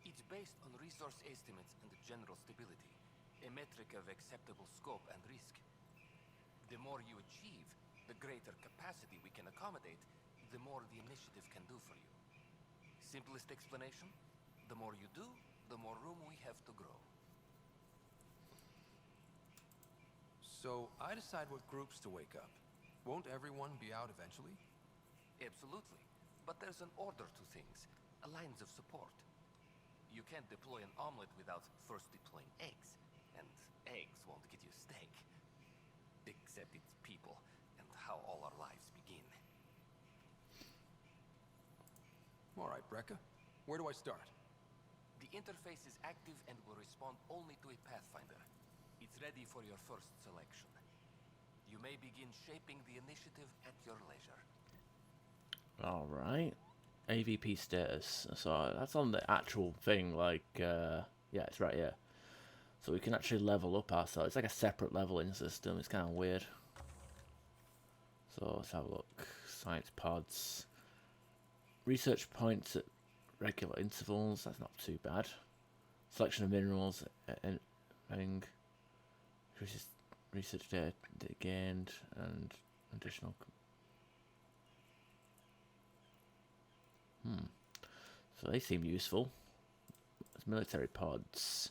[SPEAKER 6] It's based on resource estimates and general stability, a metric of acceptable scope and risk. The more you achieve, the greater capacity we can accommodate, the more the initiative can do for you. Simplest explanation, the more you do, the more room we have to grow.
[SPEAKER 3] So I decide what groups to wake up. Won't everyone be out eventually?
[SPEAKER 6] Absolutely. But there's an order to things, lines of support. You can't deploy an omelet without first deploying eggs, and eggs won't get you steak. Except it's people, and how all our lives begin.
[SPEAKER 3] All right, Brekka. Where do I start?
[SPEAKER 6] The interface is active and will respond only to a Pathfinder. It's ready for your first selection. You may begin shaping the initiative at your leisure.
[SPEAKER 1] Alright. AVP status. So that's on the actual thing, like, yeah, it's right here. So we can actually level up ourselves. It's like a separate leveling system. It's kind of weird. So let's have a look. Science pods. Research points at regular intervals. That's not too bad. Selection of minerals. Research data gained. And additional... So they seem useful. There's military pods.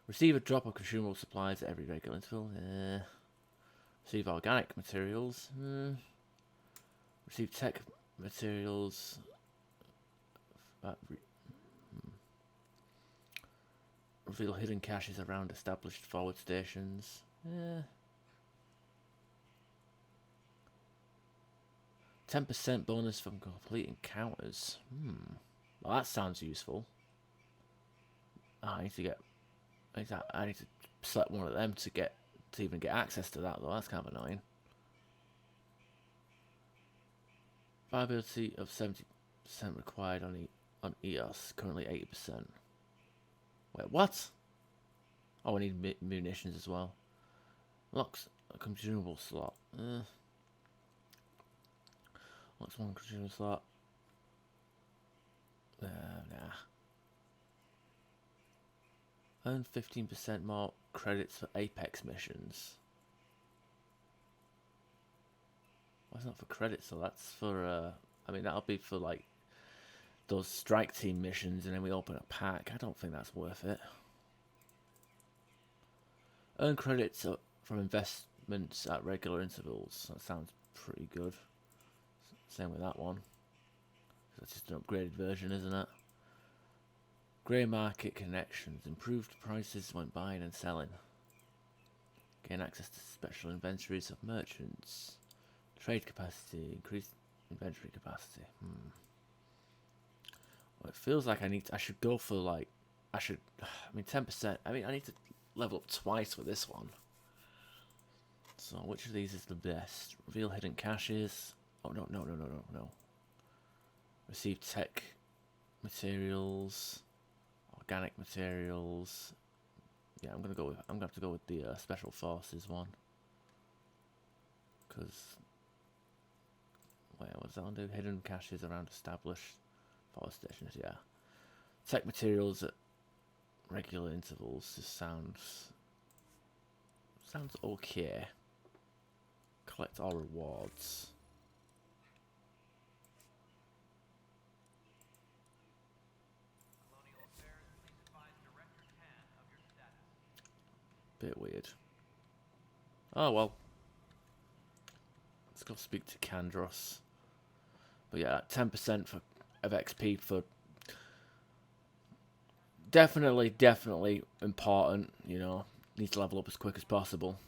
[SPEAKER 1] Receive a drop of consumable supplies at every regular interval. Receive organic materials. Receive tech materials. Reveal hidden caches around established forward stations. 10% bonus from complete encounters. Well, that sounds useful. I need to get. I need to select one of them to even get access to that, though. That's kind of annoying. Viability of 70% required on EOS. Currently 80%. Wait, what? Oh, I need munitions as well. Locks a consumable slot. Locks one consumable slot. Nah. Earn 15% more credits for Apex missions. Well, that's not for credits, so that's for, I mean, that'll be for, like, those strike team missions, and then we open a pack. I don't think that's worth it. Earn credits from investments at regular intervals. That sounds pretty good. Same with that one. That's just an upgraded version, isn't it? Grey market connections. Improved prices when buying and selling. Gain access to special inventories of merchants. Trade capacity. Increased inventory capacity. Well, it feels like I should go for, like... I mean, 10%. I mean, I need to level up twice with this one. So, which of these is the best? Reveal hidden caches. Oh, no. Receive tech materials. Organic materials. Yeah, I'm gonna have to go with the special forces one. Cause wait, what does that one do? Hidden caches around established force stations. Yeah, tech materials at regular intervals just sounds okay. Collect all rewards. Bit weird. Oh well. Let's go speak to Kandros. But yeah, 10% of XP for definitely important. You know, need to level up as quick as possible.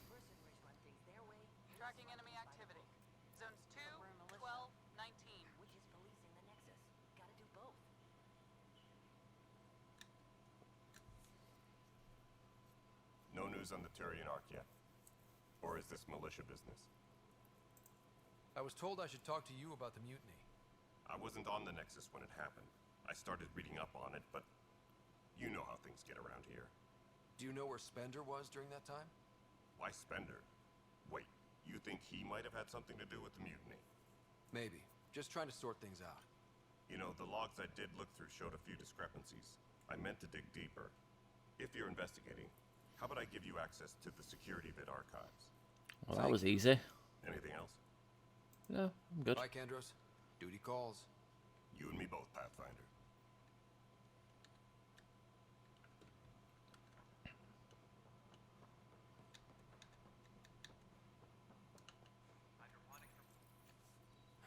[SPEAKER 11] Tracking enemy activity. Zones 2, 12, 19. Which is policing the Nexus. Gotta do both.
[SPEAKER 13] No news on the Turian Ark yet? Or is this militia business?
[SPEAKER 3] I was told I should talk to you about the mutiny.
[SPEAKER 13] I wasn't on the Nexus when it happened. I started reading up on it, but you know how things get around here.
[SPEAKER 3] Do you know where Spender was during that time?
[SPEAKER 13] Why Spender? Wait, you think he might have had something to do with the mutiny?
[SPEAKER 3] Maybe. Just trying to sort things out.
[SPEAKER 21] You know, the logs I did look through showed a few discrepancies. I meant to dig deeper. If you're investigating, how about I give you access to the security bit archives?
[SPEAKER 1] Well, that was easy.
[SPEAKER 21] Anything else?
[SPEAKER 1] No, I'm good.
[SPEAKER 3] Bye, Kandros. Duty calls.
[SPEAKER 21] You and me both, Pathfinder.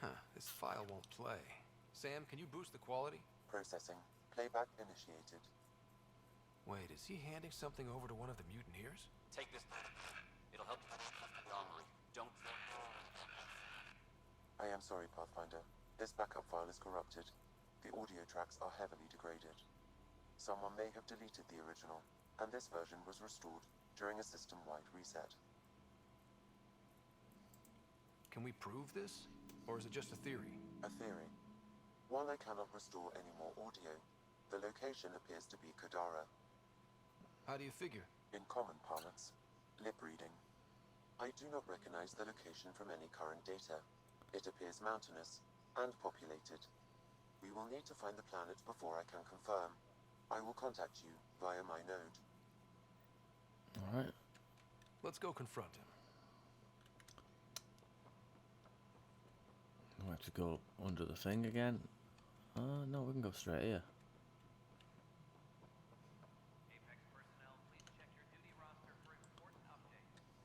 [SPEAKER 3] Huh, this file won't play. Sam, can you boost the quality?
[SPEAKER 12] Processing. Playback initiated.
[SPEAKER 3] Wait, is he handing something over to one of the mutineers?
[SPEAKER 16] Take this. It'll help you the armory. Don't...
[SPEAKER 12] I am sorry, Pathfinder. This backup file is corrupted. The audio tracks are heavily degraded. Someone may have deleted the original, and this version was restored during a system-wide reset.
[SPEAKER 3] Can we prove this? Or is it just a theory?
[SPEAKER 12] A theory. While I cannot restore any more audio, the location appears to be Kadara.
[SPEAKER 3] How do you figure?
[SPEAKER 12] In common parlance, lip reading. I do not recognize the location from any current data. It appears mountainous and populated. We will need to find the planet before I can confirm. I will contact you via my node.
[SPEAKER 1] Alright.
[SPEAKER 3] Let's go confront him.
[SPEAKER 1] I have to go under the thing again. No, we can go straight here.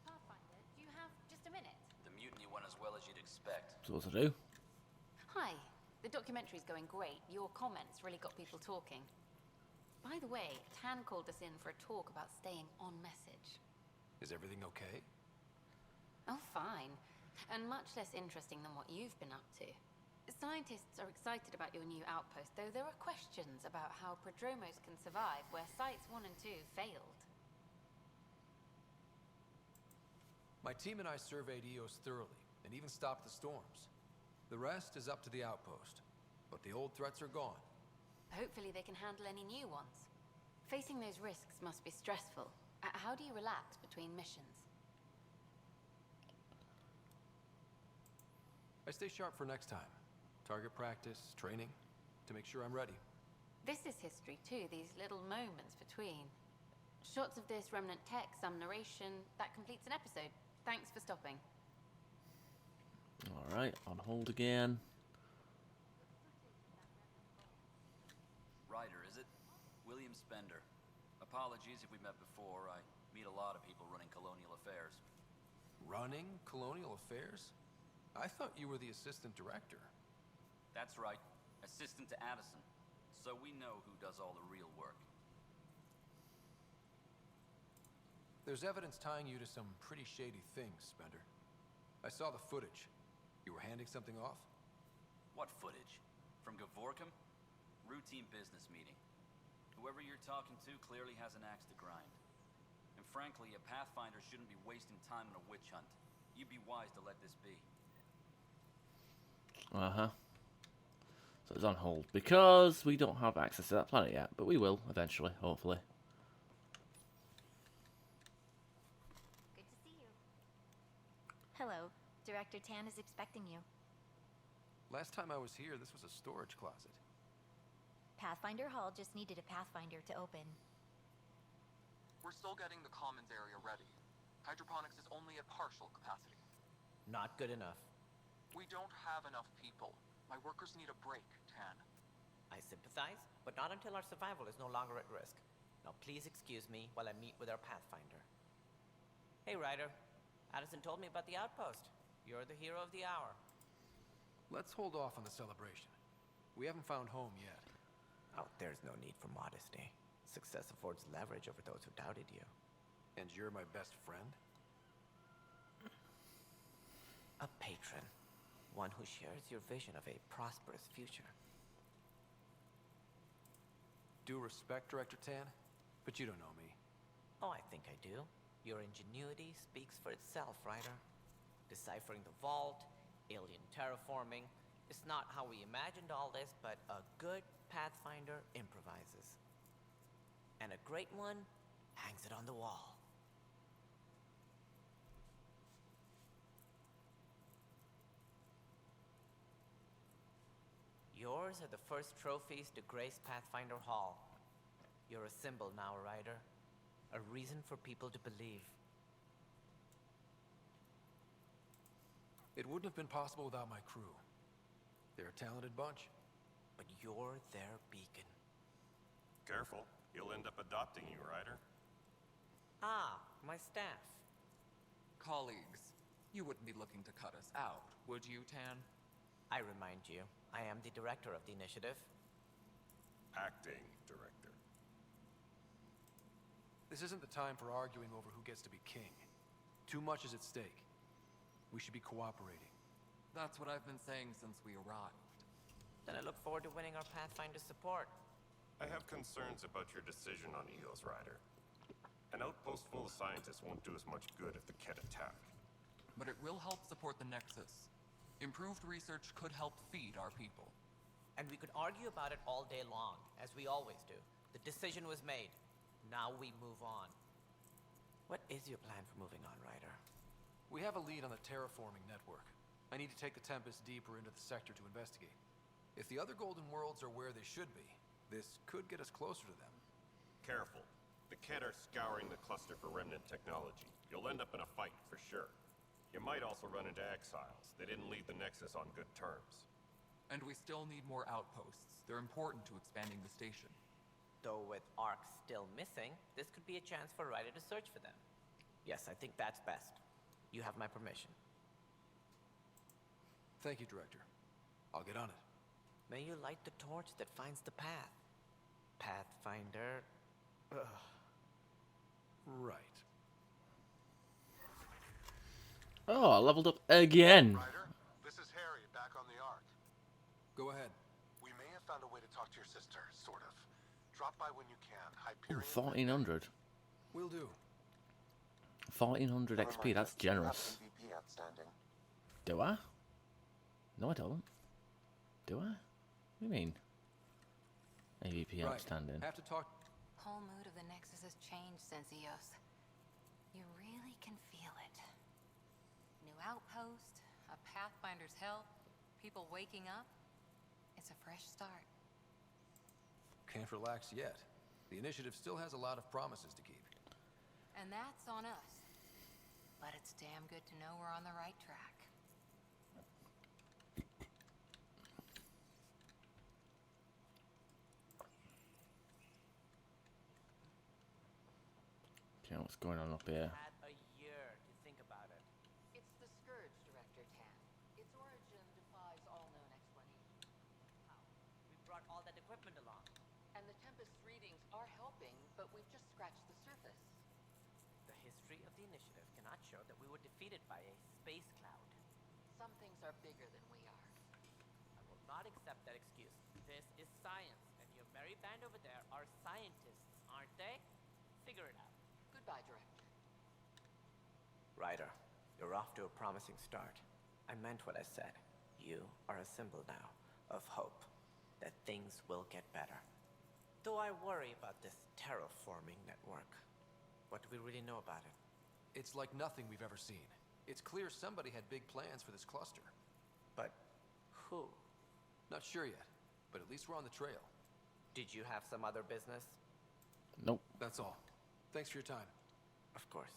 [SPEAKER 10] Pathfinder, do you have just a minute?
[SPEAKER 16] The mutiny went as well as you'd expect.
[SPEAKER 1] So what to do?
[SPEAKER 10] Hi. The documentary's going great. Your comments really got people talking. By the way, Tan called us in for a talk about staying on message.
[SPEAKER 3] Is everything okay?
[SPEAKER 10] Oh, fine. And much less interesting than what you've been up to. Scientists are excited about your new outpost, though there are questions about how prodromos can survive where Sites 1 and 2 failed.
[SPEAKER 3] My team and I surveyed EOS thoroughly, and even stopped the storms. The rest is up to the outpost, but the old threats are gone.
[SPEAKER 10] Hopefully they can handle any new ones. Facing those risks must be stressful. How do you relax between missions?
[SPEAKER 3] I stay sharp for next time. Target practice, training, to make sure I'm ready.
[SPEAKER 10] This is history too, these little moments between. Shots of this remnant tech, some narration, that completes an episode. Thanks for stopping.
[SPEAKER 1] Alright, on hold again.
[SPEAKER 16] Ryder, is it? William Spender. Apologies if we met before. I meet a lot of people running colonial affairs.
[SPEAKER 3] Running colonial affairs? I thought you were the assistant director.
[SPEAKER 16] That's right. Assistant to Addison. So we know who does all the real work.
[SPEAKER 3] There's evidence tying you to some pretty shady things, Spender. I saw the footage. You were handing something off?
[SPEAKER 16] What footage? From Gavorkum? Routine business meeting. Whoever you're talking to clearly has an axe to grind. And frankly, a Pathfinder shouldn't be wasting time on a witch hunt. You'd be wise to let this be.
[SPEAKER 1] Uh-huh. So it's on hold because we don't have access to that planet yet, but we will eventually, hopefully.
[SPEAKER 17] Good to see you. Hello. Director Tan is expecting you.
[SPEAKER 3] Last time I was here, this was a storage closet.
[SPEAKER 17] Pathfinder Hall just needed a Pathfinder to open.
[SPEAKER 20] We're still getting the commons area ready. Hydroponics is only at partial capacity.
[SPEAKER 22] Not good enough.
[SPEAKER 20] We don't have enough people. My workers need a break, Tan.
[SPEAKER 22] I sympathize, but not until our survival is no longer at risk. Now please excuse me while I meet with our Pathfinder. Hey, Ryder. Addison told me about the outpost. You're the hero of the hour.
[SPEAKER 3] Let's hold off on the celebration. We haven't found home yet.
[SPEAKER 22] Oh, there's no need for modesty. Success affords leverage over those who doubted you.
[SPEAKER 3] And you're my best friend?
[SPEAKER 22] A patron. One who shares your vision of a prosperous future.
[SPEAKER 3] Due respect, Director Tan, but you don't know me.
[SPEAKER 22] Oh, I think I do. Your ingenuity speaks for itself, Ryder. Deciphering the vault, alien terraforming. It's not how we imagined all this, but a good Pathfinder improvises. And a great one hangs it on the wall. Your Yours are the first trophies to grace Pathfinder Hall. You're a symbol now, Ryder. A reason for people to believe.
[SPEAKER 3] It wouldn't have been possible without my crew. They're a talented bunch.
[SPEAKER 22] But you're their beacon.
[SPEAKER 21] Careful, he'll end up adopting you, Ryder.
[SPEAKER 22] Ah, my staff.
[SPEAKER 20] Colleagues, you wouldn't be looking to cut us out, would you, Tan?
[SPEAKER 22] I remind you, I am the director of the initiative.
[SPEAKER 21] Acting director.
[SPEAKER 3] This isn't the time for arguing over who gets to be king. Too much is at stake. We should be cooperating.
[SPEAKER 20] That's what I've been saying since we arrived.
[SPEAKER 22] Then I look forward to winning our Pathfinder support.
[SPEAKER 21] I have concerns about your decision on Eos, Ryder. An outpost full of scientists won't do as much good if the Ket attack.
[SPEAKER 20] But it will help support the Nexus. Improved research could help feed our people.
[SPEAKER 22] And we could argue about it all day long, as we always do. The decision was made. Now we move on. What is your plan for moving on, Ryder?
[SPEAKER 3] We have a lead on the terraforming network. I need to take the Tempest deeper into the sector to investigate. If the other Golden Worlds are where they should be, this could get us closer to them.
[SPEAKER 21] Careful. The Ket are scouring the cluster for remnant technology. You'll end up in a fight, for sure. You might also run into exiles. They didn't leave the Nexus on good terms.
[SPEAKER 20] And we still need more outposts. They're important to expanding the station.
[SPEAKER 22] Though with Ark still missing, this could be a chance for Ryder to search for them. Yes, I think that's best. You have my permission.
[SPEAKER 3] Thank you, Director. I'll get on it.
[SPEAKER 22] May you light the torch that finds the path. Pathfinder. Ugh.
[SPEAKER 3] Right.
[SPEAKER 1] Oh, I leveled up again.
[SPEAKER 5] Ryder, this is Harry, back on the Ark.
[SPEAKER 3] Go ahead.
[SPEAKER 5] We may have found a way to talk to your sister, sort of. Drop by when you can.
[SPEAKER 1] Ooh,
[SPEAKER 5] Hyperion.
[SPEAKER 1] 1400.
[SPEAKER 3] Will do.
[SPEAKER 1] 1400 XP, that's generous.
[SPEAKER 12] MVP outstanding.
[SPEAKER 1] Do I? No, I don't. Do I? What do you mean? AVP outstanding.
[SPEAKER 3] Have to talk.
[SPEAKER 10] Whole mood of the Nexus has changed since Eos. You really can feel it. New outpost, a Pathfinder's help, people waking up. It's a fresh start.
[SPEAKER 3] Can't relax yet. The initiative still has a lot of promises to keep.
[SPEAKER 10] And that's on us. But it's damn good to know we're on the right track.
[SPEAKER 1] Okay, what's going on up here?
[SPEAKER 22] Had a year to think about it.
[SPEAKER 11] It's the Scourge, Director Tan. Its origin defies all known explanation.
[SPEAKER 22] How? We brought all that equipment along.
[SPEAKER 11] And the Tempest readings are helping, but we've just scratched the surface.
[SPEAKER 22] The history of the initiative cannot show that we were defeated by a space cloud.
[SPEAKER 11] Some things are bigger than we are.
[SPEAKER 22] I will not accept that excuse. This is science, and your merry band over there are scientists, aren't they? Figure it out.
[SPEAKER 11] Goodbye, Director.
[SPEAKER 22] Ryder, you're off to a promising start. I meant what I said. You are a symbol now of hope, that things will get better. Though I worry about this terraforming network. What do we really know about it?
[SPEAKER 3] It's like nothing we've ever seen. It's clear somebody had big plans for this cluster.
[SPEAKER 22] But who?
[SPEAKER 3] Not sure yet, but at least we're on the trail.
[SPEAKER 22] Did you have some other business?
[SPEAKER 1] Nope.
[SPEAKER 3] That's all. Thanks for your time.
[SPEAKER 22] Of course.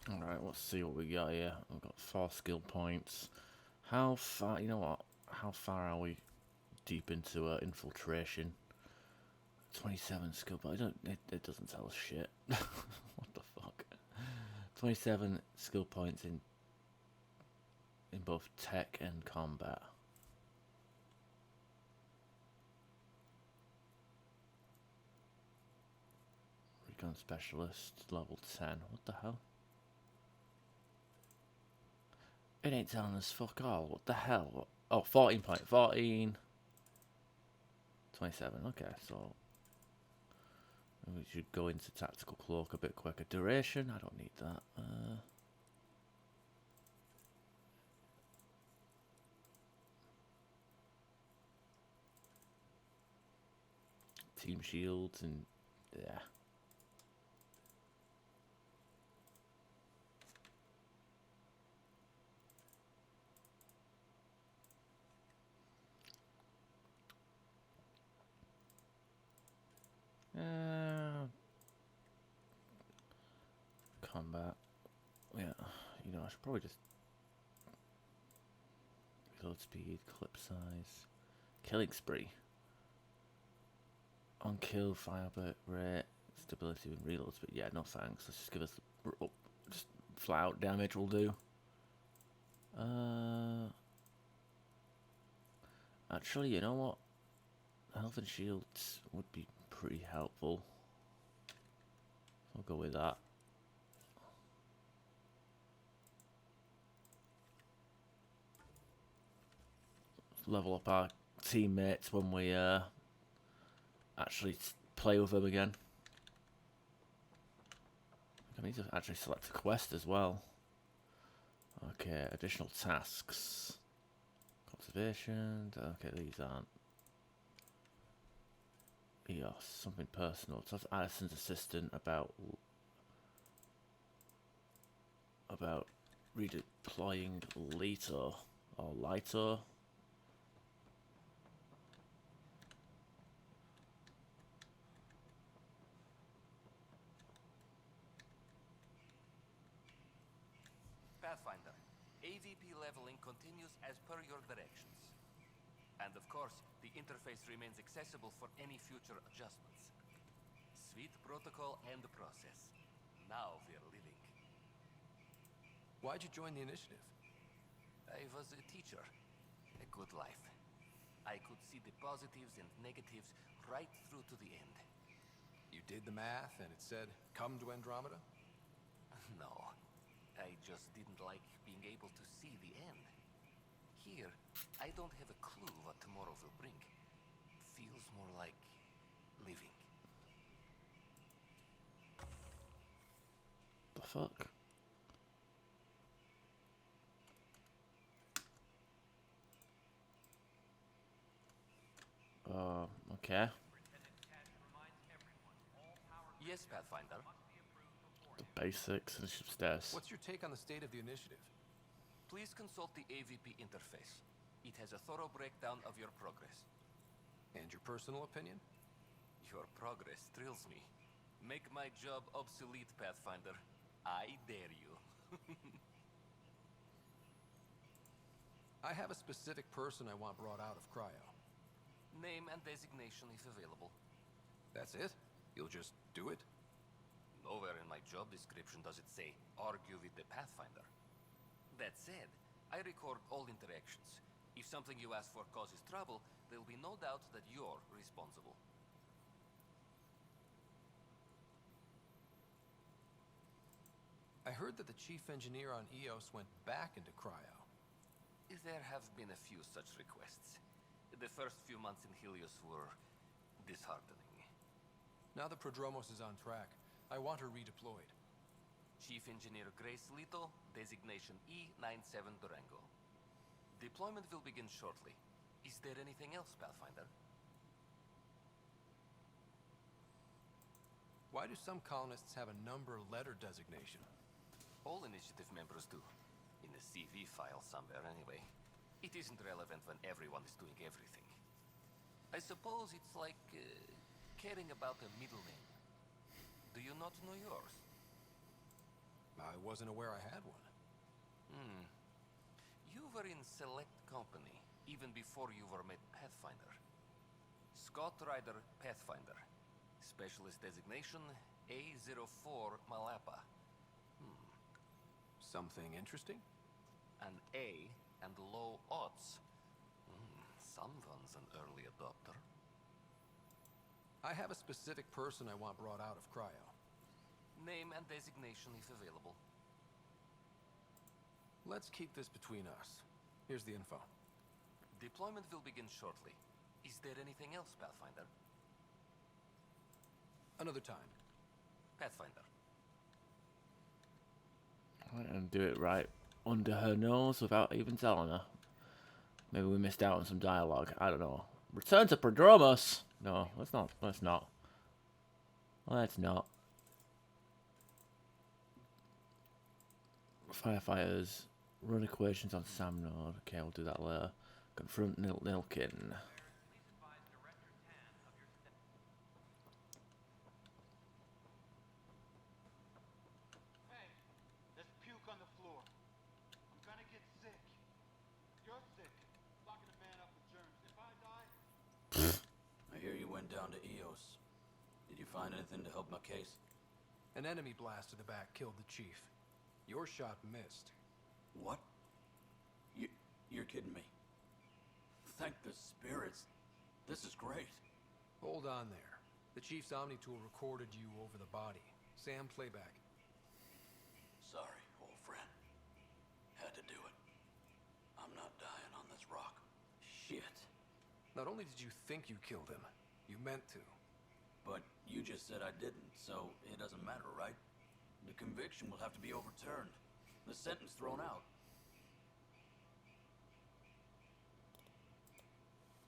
[SPEAKER 1] Alright, let's see what we got here. We've got 4 skill points. How far, you know what? How far are we deep into infiltration? 27 skill points. It doesn't tell us shit. What the fuck? 27 skill points in both tech and combat. Recon specialist, level 10. What the hell? It ain't telling us fuck all. What the hell? Oh, 14 point. 14. 27. Okay, so we should go into tactical cloak a bit quicker. Duration, I don't need that. Team shields and yeah. combat. Yeah, you know, I should probably just reload speed, clip size, killing spree, on kill, fire rate, stability with reloads. But yeah, no thanks. Let's just give us just flat out damage will do. Actually, you know what? Health and shields would be pretty helpful. I'll go with that. Level up our teammates when we actually play with them again. I need to actually select a quest as well. Okay, additional tasks. Conservation. Okay, these aren't. EOS, something personal. So that's Addison's assistant about redeploying Lito or Lito.
[SPEAKER 16] Pathfinder, AVP leveling continues as per your directions. And of course, the interface remains accessible for any future adjustments. Sweet protocol and process. Now we're living.
[SPEAKER 3] Why'd you join the initiative?
[SPEAKER 16] I was a teacher. A good life. I could see the positives and negatives right through to the end.
[SPEAKER 3] You did the math and it said, come to Andromeda?
[SPEAKER 16] No. I just didn't like being able to see the end. Here, I don't have a clue what tomorrow will bring. It feels more like living.
[SPEAKER 1] The fuck? Okay.
[SPEAKER 16] Yes, Pathfinder.
[SPEAKER 1] The basics and stairs.
[SPEAKER 3] What's your take on the state of the initiative?
[SPEAKER 16] Please consult the AVP interface. It has a thorough breakdown of your progress.
[SPEAKER 3] And your personal opinion?
[SPEAKER 16] Your progress thrills me. Make my job obsolete, Pathfinder. I dare you.
[SPEAKER 3] I have a specific person I want brought out of cryo.
[SPEAKER 16] Name and designation if available.
[SPEAKER 3] That's it? You'll just do it?
[SPEAKER 16] Nowhere in my job description does it say, argue with the Pathfinder. That said, I record all interactions. If something you ask for causes trouble, there'll be no doubt that you're responsible.
[SPEAKER 3] I heard that the chief engineer on EOS went back into cryo.
[SPEAKER 16] There have been a few such requests. The first few months in Helios were disheartening.
[SPEAKER 3] Now the Prodromos is on track. I want her redeployed.
[SPEAKER 16] Chief Engineer Grace Lito, designation E97 Durango. Deployment will begin shortly. Is there anything else, Pathfinder?
[SPEAKER 3] Why do some colonists have a number letter designation?
[SPEAKER 16] All initiative members do. In the CV file somewhere, anyway. It isn't relevant when everyone is doing everything. I suppose it's like caring about a middle name. Do you not know yours?
[SPEAKER 3] I wasn't aware I had one.
[SPEAKER 16] You were in select company, even before you were made Pathfinder. Scott Ryder Pathfinder. Specialist designation, A04 Malapa.
[SPEAKER 3] Something interesting?
[SPEAKER 16] An A and low odds. Someone's an early adopter.
[SPEAKER 3] I have a specific person I want brought out of cryo.
[SPEAKER 16] Name and designation if available.
[SPEAKER 3] Let's keep this between us. Here's the info.
[SPEAKER 16] Deployment will begin shortly. Is there anything else, Pathfinder?
[SPEAKER 3] Another time.
[SPEAKER 16] Pathfinder.
[SPEAKER 1] And do it right under her nose without even telling her. Maybe we missed out on some dialogue. I don't know. Return to Prodromos! No, let's not. Let's not. Let's not. Firefighters. Run equations on Sam node. Okay, we'll do that later. Confront Nilkin.
[SPEAKER 16] down to EOS. Did you find anything to help my case?
[SPEAKER 3] An enemy blast to the back killed the chief. Your shot missed.
[SPEAKER 16] What? You're kidding me. Thank the spirits. This is great.
[SPEAKER 3] Hold on there. The chief's Omni tool recorded you over the body. Sam, playback.
[SPEAKER 16] Sorry, old friend. Had to do it. I'm not dying on this rock. Shit.
[SPEAKER 3] Not only did you think you killed him, you meant to.
[SPEAKER 16] But you just said I didn't, so it doesn't matter, right? The conviction will have to be overturned. The sentence thrown out.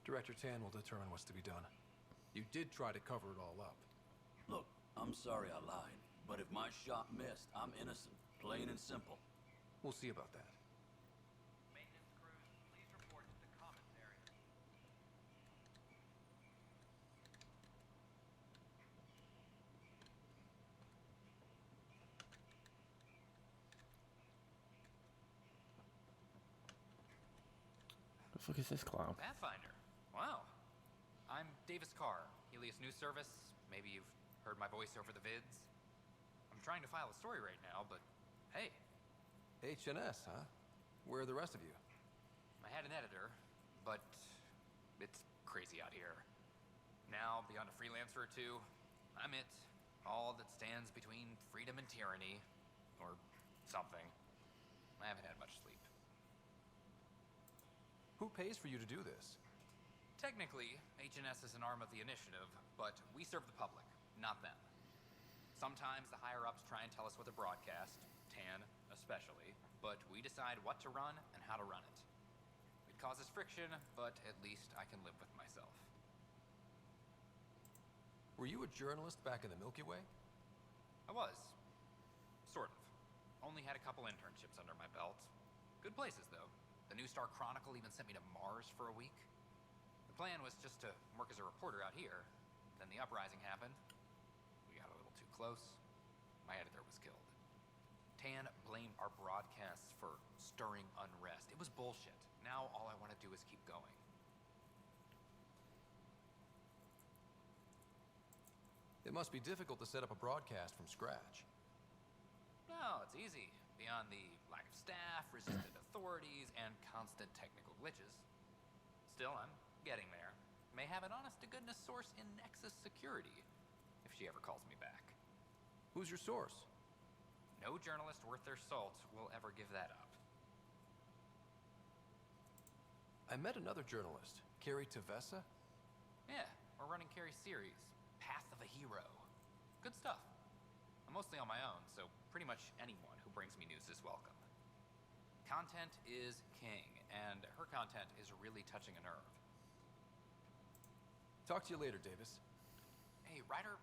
[SPEAKER 3] Director Tan will determine what's to be done. You did try to cover it all up.
[SPEAKER 16] Look, I'm sorry I lied, but if my shot missed, I'm innocent. Plain and simple.
[SPEAKER 3] We'll see about that.
[SPEAKER 18] Maintenance crews, please report to the commissary.
[SPEAKER 1] The fuck is this clown?
[SPEAKER 18] Pathfinder. Wow. I'm Davis Carr, Helios News Service. Maybe you've heard my voice over the vids. I'm trying to file a story right now, but hey.
[SPEAKER 3] HNS, huh? Where are the rest of you?
[SPEAKER 18] I had an editor, but it's crazy out here. Now, beyond a freelancer or two, I'm it. All that stands between freedom and tyranny. Or something. I haven't had much sleep.
[SPEAKER 3] Who pays for you to do this?
[SPEAKER 18] Technically, HNS is an arm of the initiative, but we serve the public, not them. Sometimes the higher-ups try and tell us what to broadcast, Tan especially, but we decide what to run and how to run it. It causes friction, but at least I can live with myself.
[SPEAKER 3] Were you a journalist back in the Milky Way?
[SPEAKER 18] I was. Sort of. Only had a couple internships under my belt. Good places, though. The New Star Chronicle even sent me to Mars for a week. The plan was just to work as a reporter out here. Then the uprising happened. We got a little too close. My editor was killed. Tan blamed our broadcasts for stirring unrest. It was bullshit. Now all I want to do is keep going.
[SPEAKER 3] It must be difficult to set up a broadcast from scratch.
[SPEAKER 18] No, it's easy. Beyond the lack of staff, resistant authorities, and constant technical glitches. Still, I'm getting there. May have an honest-to-goodness source in Nexus Security, if she ever calls me back.
[SPEAKER 3] Who's your source?
[SPEAKER 18] No journalist worth their salt will ever give that up.
[SPEAKER 3] I met another journalist, Carrie Tavessa.
[SPEAKER 18] Yeah, we're running Carrie's series, Path of a Hero. Good stuff. I'm mostly on my own, so pretty much anyone who brings me news is welcome. Content is king, and her content is really touching a nerve.
[SPEAKER 3] Talk to you later, Davis.
[SPEAKER 18] Hey, Ryder,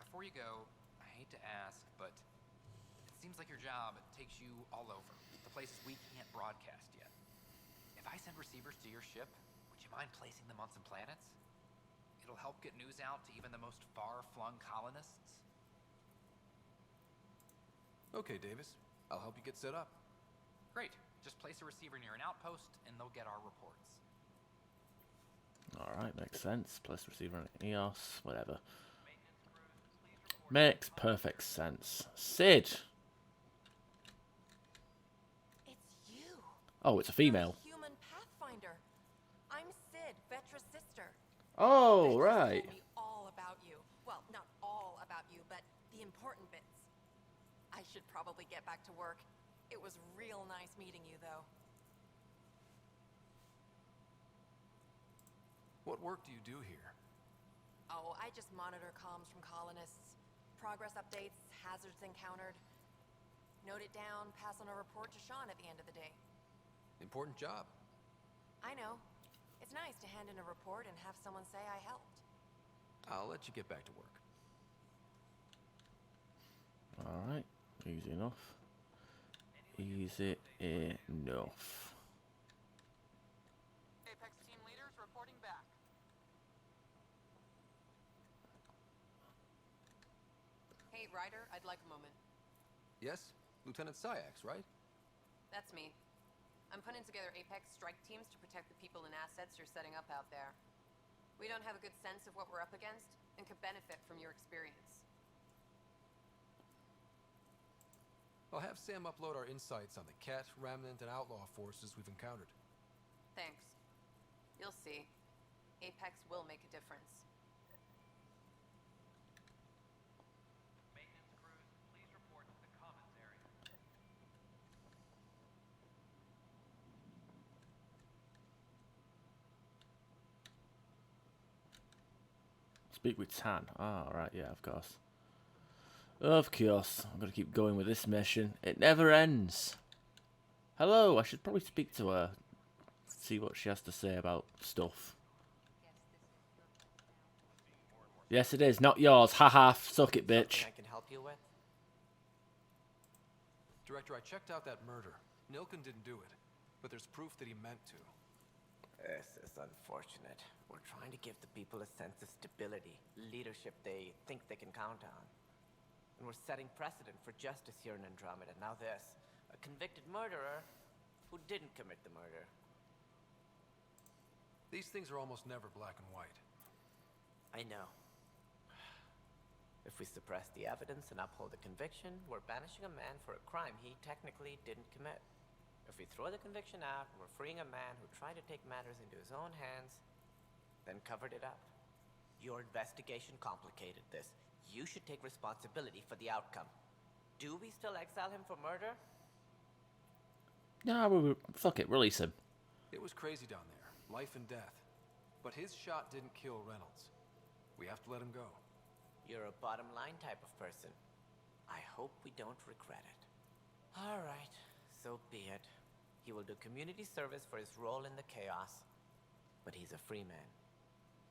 [SPEAKER 18] before you go, I hate to ask, but it seems like your job takes you all over, the places we can't broadcast yet. If I send receivers to your ship, would you mind placing them on some planets? It'll help get news out to even the most far-flung colonists.
[SPEAKER 3] Okay, Davis. I'll help you get set up.
[SPEAKER 18] Great. Just place a receiver near an outpost, and they'll get our reports.
[SPEAKER 1] Alright, makes sense. Place receiver on EOS, whatever. Makes perfect sense. Sid!
[SPEAKER 15] It's you.
[SPEAKER 1] Oh, it's a female.
[SPEAKER 15] Human Pathfinder. I'm Sid, Vetra's sister.
[SPEAKER 1] Oh,
[SPEAKER 15] Vetra's
[SPEAKER 1] right.
[SPEAKER 15] told me all about you. Well, not all about you, but the important bits. I should probably get back to work. It was real nice meeting you, though.
[SPEAKER 3] What work do you do here?
[SPEAKER 15] Oh, I just monitor comms from colonists. Progress updates, hazards encountered. Note it down, pass on a report to Sean at the end of the day.
[SPEAKER 3] Important job.
[SPEAKER 15] I know. It's nice to hand in a report and have someone say I helped.
[SPEAKER 3] I'll let you get back to work.
[SPEAKER 1] Alright, easy enough. Easy enough.
[SPEAKER 18] Apex team leaders reporting back.
[SPEAKER 15] Hey, Ryder, I'd like a moment.
[SPEAKER 3] Yes? Lieutenant Syax, right?
[SPEAKER 15] That's me. I'm putting together Apex strike teams to protect the people and assets you're setting up out there.
[SPEAKER 4] We don't have a good sense of what we're up against and could benefit from your experience.
[SPEAKER 3] I'll have Sam upload our insights on the Ket, Remnant, and Outlaw forces we've encountered.
[SPEAKER 4] Thanks. You'll see. Apex will make a difference.
[SPEAKER 18] Maintenance crews, please report to the commons area.
[SPEAKER 1] Speak with Tan. Ah, right, yeah, of course. Of course. I'm gonna keep going with this mission. It never ends. Hello, I should probably speak to her. See what she has to say about stuff. Yes, it is. Not yours. Haha. Suck it, bitch.
[SPEAKER 22] Something I can help you with?
[SPEAKER 3] Director, I checked out that murder. Nilkin didn't do it, but there's proof that he meant to.
[SPEAKER 22] This is unfortunate. We're trying to give the people a sense of stability, leadership they think they can count on. And we're setting precedent for justice here in Andromeda. Now this, a convicted murderer who didn't commit the murder.
[SPEAKER 3] These things are almost never black and white.
[SPEAKER 22] I know. If we suppress the evidence and uphold the conviction, we're banishing a man for a crime he technically didn't commit. If we throw the conviction out, we're freeing a man who tried to take matters into his own hands, then covered it up. Your investigation complicated this. You should take responsibility for the outcome. Do we still exile him for murder?
[SPEAKER 1] No, fuck it, release him.
[SPEAKER 3] It was crazy down there, life and death. But his shot didn't kill Reynolds. We have to let him go.
[SPEAKER 22] You're a bottom line type of person. I hope we don't regret it. All right, so be it. He will do community service for his role in the chaos. But he's a free man.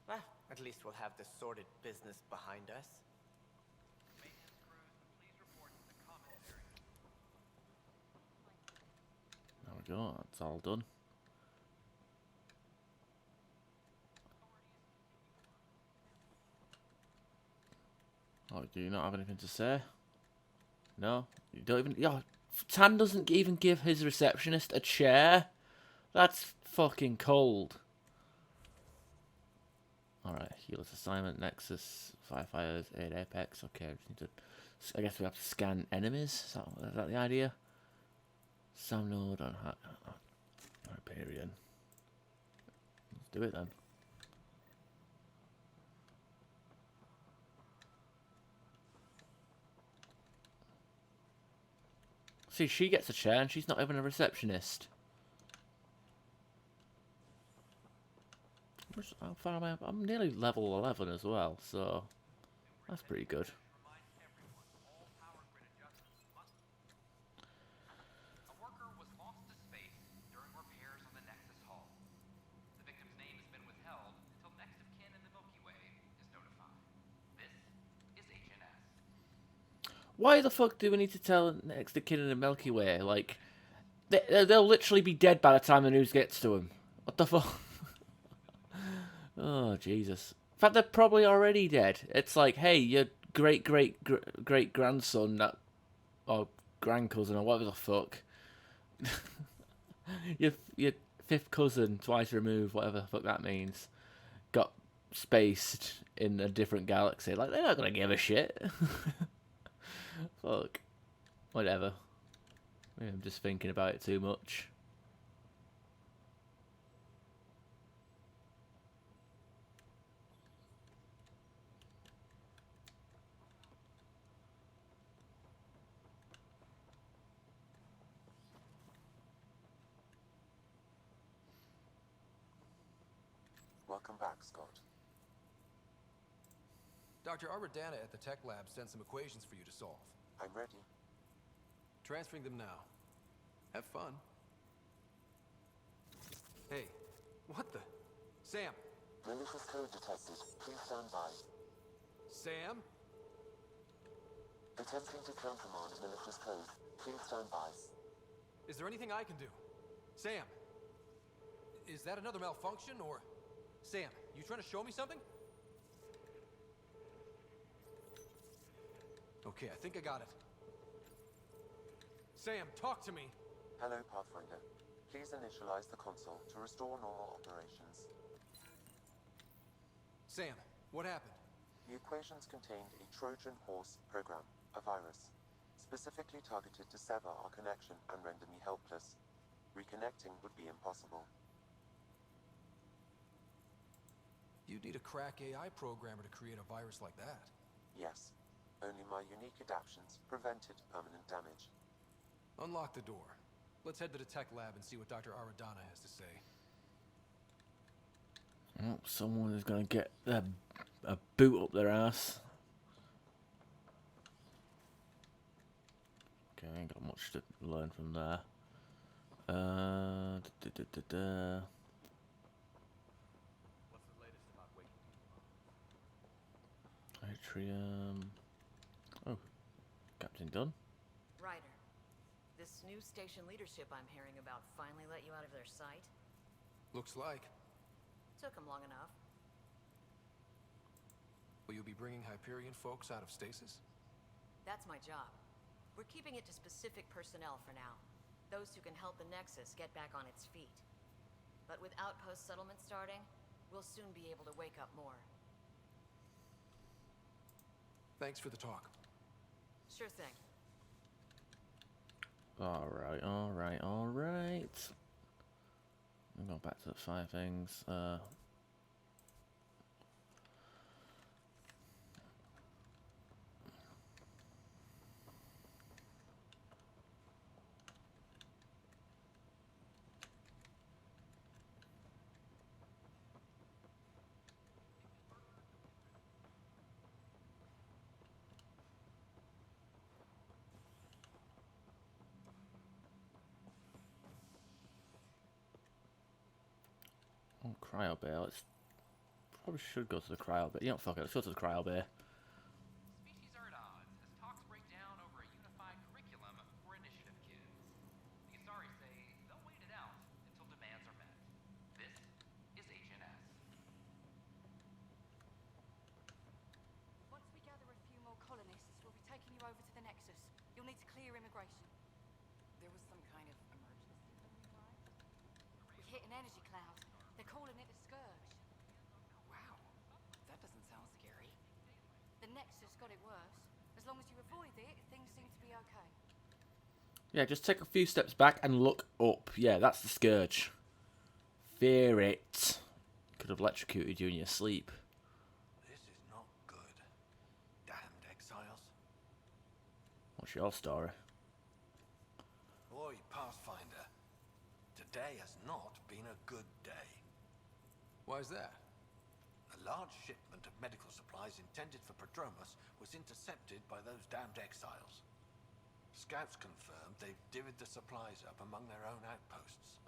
[SPEAKER 22] Well, at least we'll have the sordid business behind us.
[SPEAKER 18] Maintenance crews, please report to the commons area.
[SPEAKER 1] There we go. That's all done. Oh, do you not have anything to say? No? You don't even... Yo, Tan doesn't even give his receptionist a chair? That's fucking cold. Alright, Healer's assignment, Nexus, Firefighters, Aid Apex. Okay, I just need to... I guess we have to scan enemies? Is that the idea? Sam node on Hyperion. Let's do it then. See, she gets a chair and she's not even a receptionist. How far am I? I'm nearly level 11 as well, so that's pretty good.
[SPEAKER 18] A worker was lost to space during repairs on the Nexus hull. The victim's name has been withheld until next of kin in the Milky Way is notified. This is HNS.
[SPEAKER 1] Why the fuck do we need to tell next to kid in the Milky Way? Like, they'll literally be dead by the time the news gets to them. What the fuck? Oh, Jesus. In fact, they're probably already dead. It's like, hey, your great-great-great-grandson, that, or grand-cousin, or whatever the fuck. your fifth cousin, twice removed, whatever the fuck that means, got spaced in a different galaxy. Like, they're not gonna give a shit. Fuck. Whatever. Maybe I'm just thinking about it too much.
[SPEAKER 12] Welcome back, Scott.
[SPEAKER 3] Dr. Arbordana at the tech lab sent some equations for you to solve.
[SPEAKER 12] I'm ready.
[SPEAKER 3] Transferring them now. Have fun. Hey, what the? Sam!
[SPEAKER 12] Malicious code detected. Please stand by.
[SPEAKER 3] Sam?
[SPEAKER 12] Attempting to countermand malicious code. Please stand by.
[SPEAKER 3] Is there anything I can do? Sam! Is that another malfunction, or... Sam, you trying to show me something? Okay, I think I got it. Sam, talk to me!
[SPEAKER 12] Hello, Pathfinder. Please initialize the console to restore normal operations.
[SPEAKER 3] Sam, what happened?
[SPEAKER 12] The equations contained a Trojan horse program, a virus, specifically targeted to sever our connection and render me helpless. Reconnecting would be impossible.
[SPEAKER 3] You'd need a crack AI programmer to create a virus like that.
[SPEAKER 12] Yes. Only my unique adaptions prevented permanent damage.
[SPEAKER 3] Unlock the door. Let's head to the tech lab and see what Dr. Aradana has to say.
[SPEAKER 1] Oh, someone is going to get a boot up their ass. Okay, I ain't got much to learn from there.
[SPEAKER 3] What's the latest about waking people up?
[SPEAKER 1] Atrium. Oh, Captain Dunn.
[SPEAKER 8] Ryder, this new station leadership I'm hearing about finally let you out of their sight?
[SPEAKER 3] Looks like.
[SPEAKER 8] Took them long enough.
[SPEAKER 3] Will you be bringing Hyperion folks out of stasis?
[SPEAKER 8] That's my job. We're keeping it to specific personnel for now. Those who can help the Nexus get back on its feet. But with outpost settlement starting, we'll soon be able to wake up more.
[SPEAKER 3] Thanks for the talk.
[SPEAKER 8] Sure thing.
[SPEAKER 1] Alright. I'm going back to the 5 things. Oh, cryo bay. Let's probably should go to the cryo bay. You know, fuck it. Let's go to the cryo bay.
[SPEAKER 18] Species are at odds as talks break down over a unified curriculum for initiative kids. The Asari say they'll wait it out until demands are met. This is HNS.
[SPEAKER 9] Once we gather a few more colonists, we'll be taking you over to the Nexus. You'll need to clear immigration.
[SPEAKER 10] There was some kind of emergency when we arrived?
[SPEAKER 9] We hit an energy cloud. They're calling it a scourge.
[SPEAKER 10] Wow, that doesn't sound scary.
[SPEAKER 9] The Nexus got it worse. As long as you avoid it, things seem to be okay.
[SPEAKER 1] Yeah, just take a few steps back and look up. Yeah, that's the scourge. Fear it. Could have electrocuted you in your sleep.
[SPEAKER 14] This is not good. Damned exiles.
[SPEAKER 1] What's your story?
[SPEAKER 14] Oi, Pathfinder. Today has not been a good day.
[SPEAKER 3] Why's that?
[SPEAKER 14] A large shipment of medical supplies intended for Prodromos was intercepted by those damned exiles. Scouts confirmed they've divvied the supplies up among their own outposts.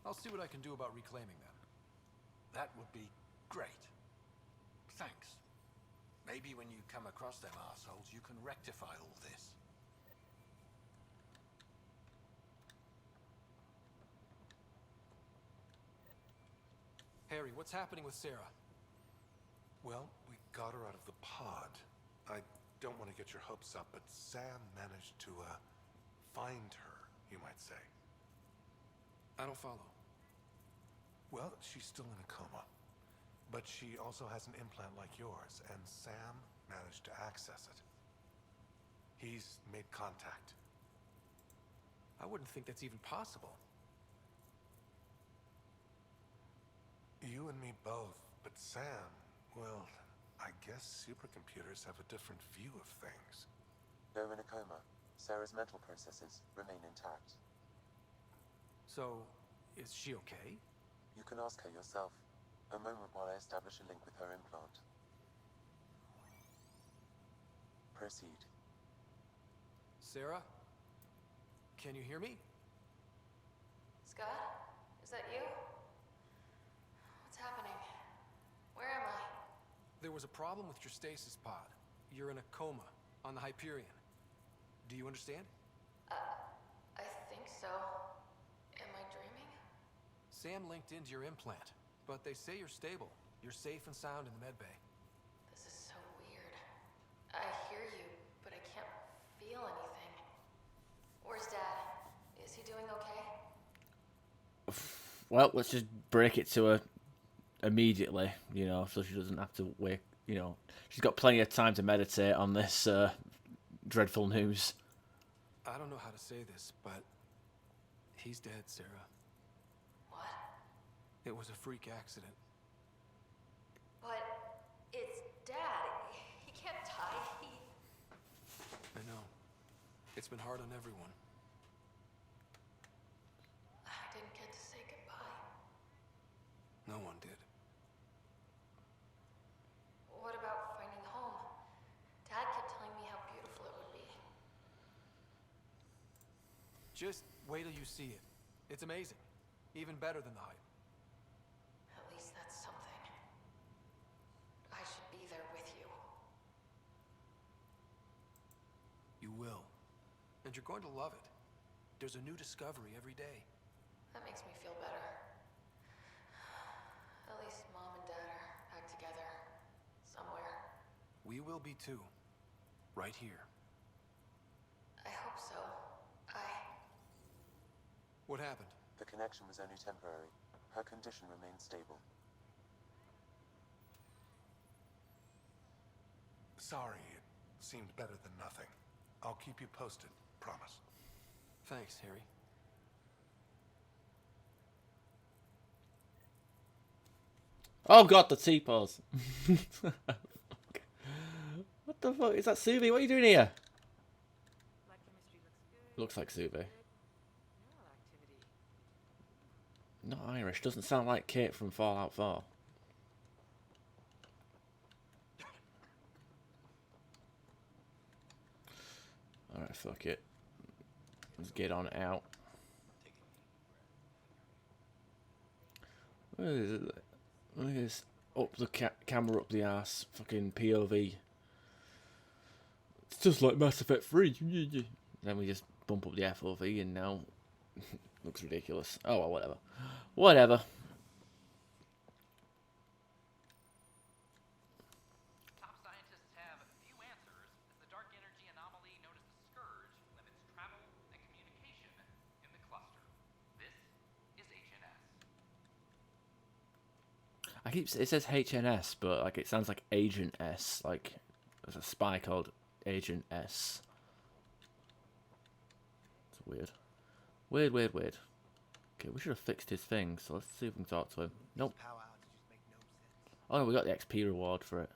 [SPEAKER 3] I'll see what I can do about reclaiming them.
[SPEAKER 14] That would be great. Thanks. Maybe when you come across them assholes, you can rectify all this.
[SPEAKER 3] Harry, what's happening with Sarah?
[SPEAKER 5] Well, we got her out of the pod. I don't want to get your hopes up, but Sam managed to, find her, you might say.
[SPEAKER 3] I don't follow.
[SPEAKER 5] Well, she's still in a coma. But she also has an implant like yours, and Sam managed to access it. He's made contact.
[SPEAKER 3] I wouldn't think that's even possible.
[SPEAKER 5] You and me both, but Sam, well, I guess supercomputers have a different view of things.
[SPEAKER 12] Though in a coma, Sarah's mental processes remain intact.
[SPEAKER 3] So, is she okay?
[SPEAKER 12] You can ask her yourself. A moment while I establish a link with her implant. Proceed.
[SPEAKER 3] Sarah? Can you hear me?
[SPEAKER 4] Scott? Is that you? What's happening? Where am I?
[SPEAKER 3] There was a problem with your stasis pod. You're in a coma on the Hyperion. Do you understand?
[SPEAKER 4] I think so. Am I dreaming?
[SPEAKER 3] Sam linked into your implant, but they say you're stable. You're safe and sound in the medbay.
[SPEAKER 4] This is so weird. I hear you, but I can't feel anything. Where's Dad? Is he doing okay?
[SPEAKER 1] Well, let's just break it to immediately, you know, so she doesn't have to wake, you know, she's got plenty of time to meditate on this dreadful news.
[SPEAKER 3] I don't know how to say this, but he's dead, Sarah.
[SPEAKER 4] What?
[SPEAKER 3] It was a freak accident.
[SPEAKER 4] But it's Dad. He can't die.
[SPEAKER 3] I know. It's been hard on everyone.
[SPEAKER 4] I didn't get to say goodbye.
[SPEAKER 3] No one did.
[SPEAKER 4] What about finding home? Dad kept telling me how beautiful it would be.
[SPEAKER 3] Just wait till you see it. It's amazing. Even better than the hype.
[SPEAKER 4] At least that's something. I should be there with you.
[SPEAKER 3] You will. And you're going to love it. There's a new discovery every day.
[SPEAKER 4] That makes me feel better. At least Mom and Dad are back together. Somewhere.
[SPEAKER 3] We will be too. Right here.
[SPEAKER 4] I hope so.
[SPEAKER 3] What happened?
[SPEAKER 12] The connection was only temporary. Her condition remains stable.
[SPEAKER 5] Sorry, it seemed better than nothing. I'll keep you posted, promise.
[SPEAKER 3] Thanks, Harry.
[SPEAKER 1] Oh god, the T-pose. What the fuck? Is that Suvi? What are you doing here? Looks like Suvi. Not Irish. Doesn't sound like Kate from Fallout 4. Alright, fuck it. Let's get on out. What is it? Look at this. Up the camera up the ass. Fucking POV. It's just like Mass Effect 3. Then we just bump up the FOV and now looks ridiculous. Oh well, whatever. Whatever.
[SPEAKER 18] Top scientists have few answers as the dark energy anomaly known as the Scourge limits travel and communication in the cluster. This is HNS.
[SPEAKER 1] It says HNS, but like it sounds like Agent S. Like there's a spy called Agent S. It's weird. Weird. Okay, we should have fixed his thing, so let's see if we can talk to him. Nope. Oh no, we got the XP reward for it.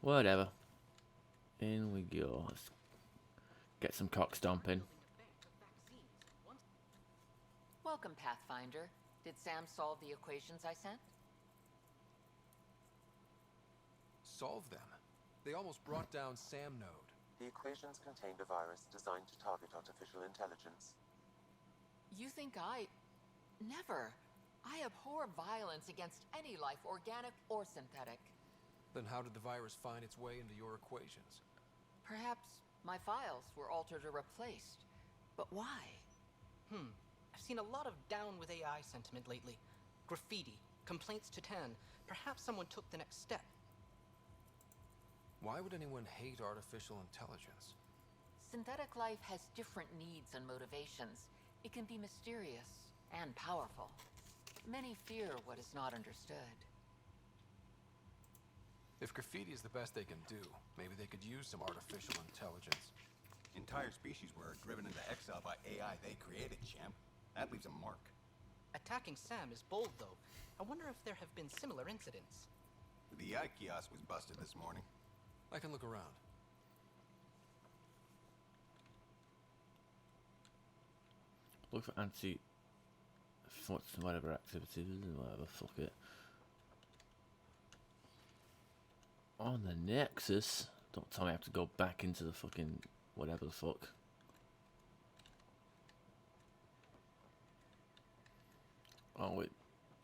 [SPEAKER 1] Whatever. In we go. Let's get some cock stomping.
[SPEAKER 11] Welcome, Pathfinder. Did Sam solve the equations I sent?
[SPEAKER 3] Solve them? They almost brought down Sam Node.
[SPEAKER 12] The equations contained a virus designed to target artificial intelligence.
[SPEAKER 11] You think Never. I abhor violence against any life, organic or synthetic.
[SPEAKER 3] Then how did the virus find its way into your equations?
[SPEAKER 11] Perhaps my files were altered or replaced. But why?
[SPEAKER 2] I've seen a lot of down with AI sentiment lately. Graffiti, complaints to 10. Perhaps someone took the next step.
[SPEAKER 3] Why would anyone hate artificial intelligence?
[SPEAKER 11] Synthetic life has different needs and motivations. It can be mysterious and powerful. Many fear what is not understood.
[SPEAKER 3] If graffiti is the best they can do, maybe they could use some artificial intelligence.
[SPEAKER 7] Entire species were driven into exile by AI they created, champ. That leaves a mark.
[SPEAKER 2] Attacking Sam is bold, though. I wonder if there have been similar incidents.
[SPEAKER 7] The AI kiosk was busted this morning.
[SPEAKER 3] I can look around.
[SPEAKER 1] Look for whatever activities, whatever, fuck it. On the Nexus? Don't tell me I have to go back into the fucking whatever the fuck. Oh wait,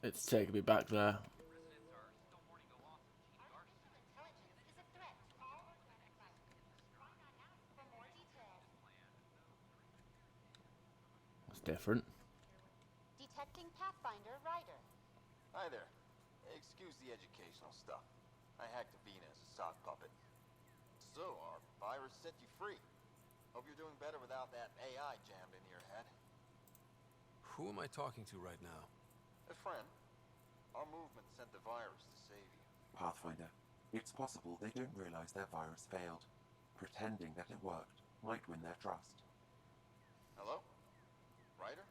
[SPEAKER 1] it's taking me back there. That's different.
[SPEAKER 23] Detecting Pathfinder Ryder.
[SPEAKER 24] Hi there. Excuse the educational stuff. I hacked Avina as a sock puppet. So, our virus set you free. Hope you're doing better without that AI jammed into your head.
[SPEAKER 3] Who am I talking to right now?
[SPEAKER 24] A friend. Our movement sent the virus to save you.
[SPEAKER 12] Pathfinder, it's possible they don't realize their virus failed. Pretending that it worked might win their trust.
[SPEAKER 24] Hello? Ryder?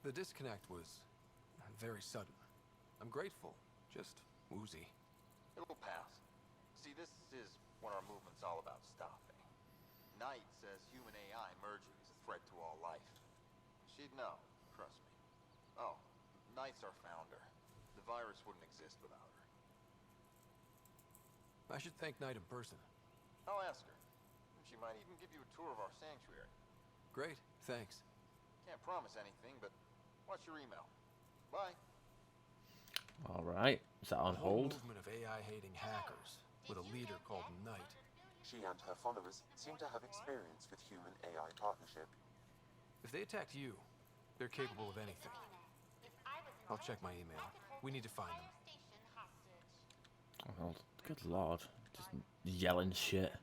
[SPEAKER 3] The disconnect was very sudden. I'm grateful, just woozy.
[SPEAKER 24] It will pass. See, this is what our movement's all about stopping. Knight says human AI merging is a threat to all life. She'd know, trust me. Oh, Knight's our founder. The virus wouldn't exist without her.
[SPEAKER 3] I should thank Knight in person.
[SPEAKER 24] I'll ask her. She might even give you a tour of our sanctuary.
[SPEAKER 3] Great, thanks.
[SPEAKER 24] Can't promise anything, but watch your email. Bye.
[SPEAKER 1] Alright, is that on
[SPEAKER 3] A whole
[SPEAKER 1] hold?
[SPEAKER 3] movement of AI-hating hackers with a leader called Knight.
[SPEAKER 12] She and her followers seem to have experience with human-AI partnership.
[SPEAKER 3] If they attacked you, they're capable of anything. I'll check my email. We need to find them.
[SPEAKER 1] Oh, good lord. Just yelling shit.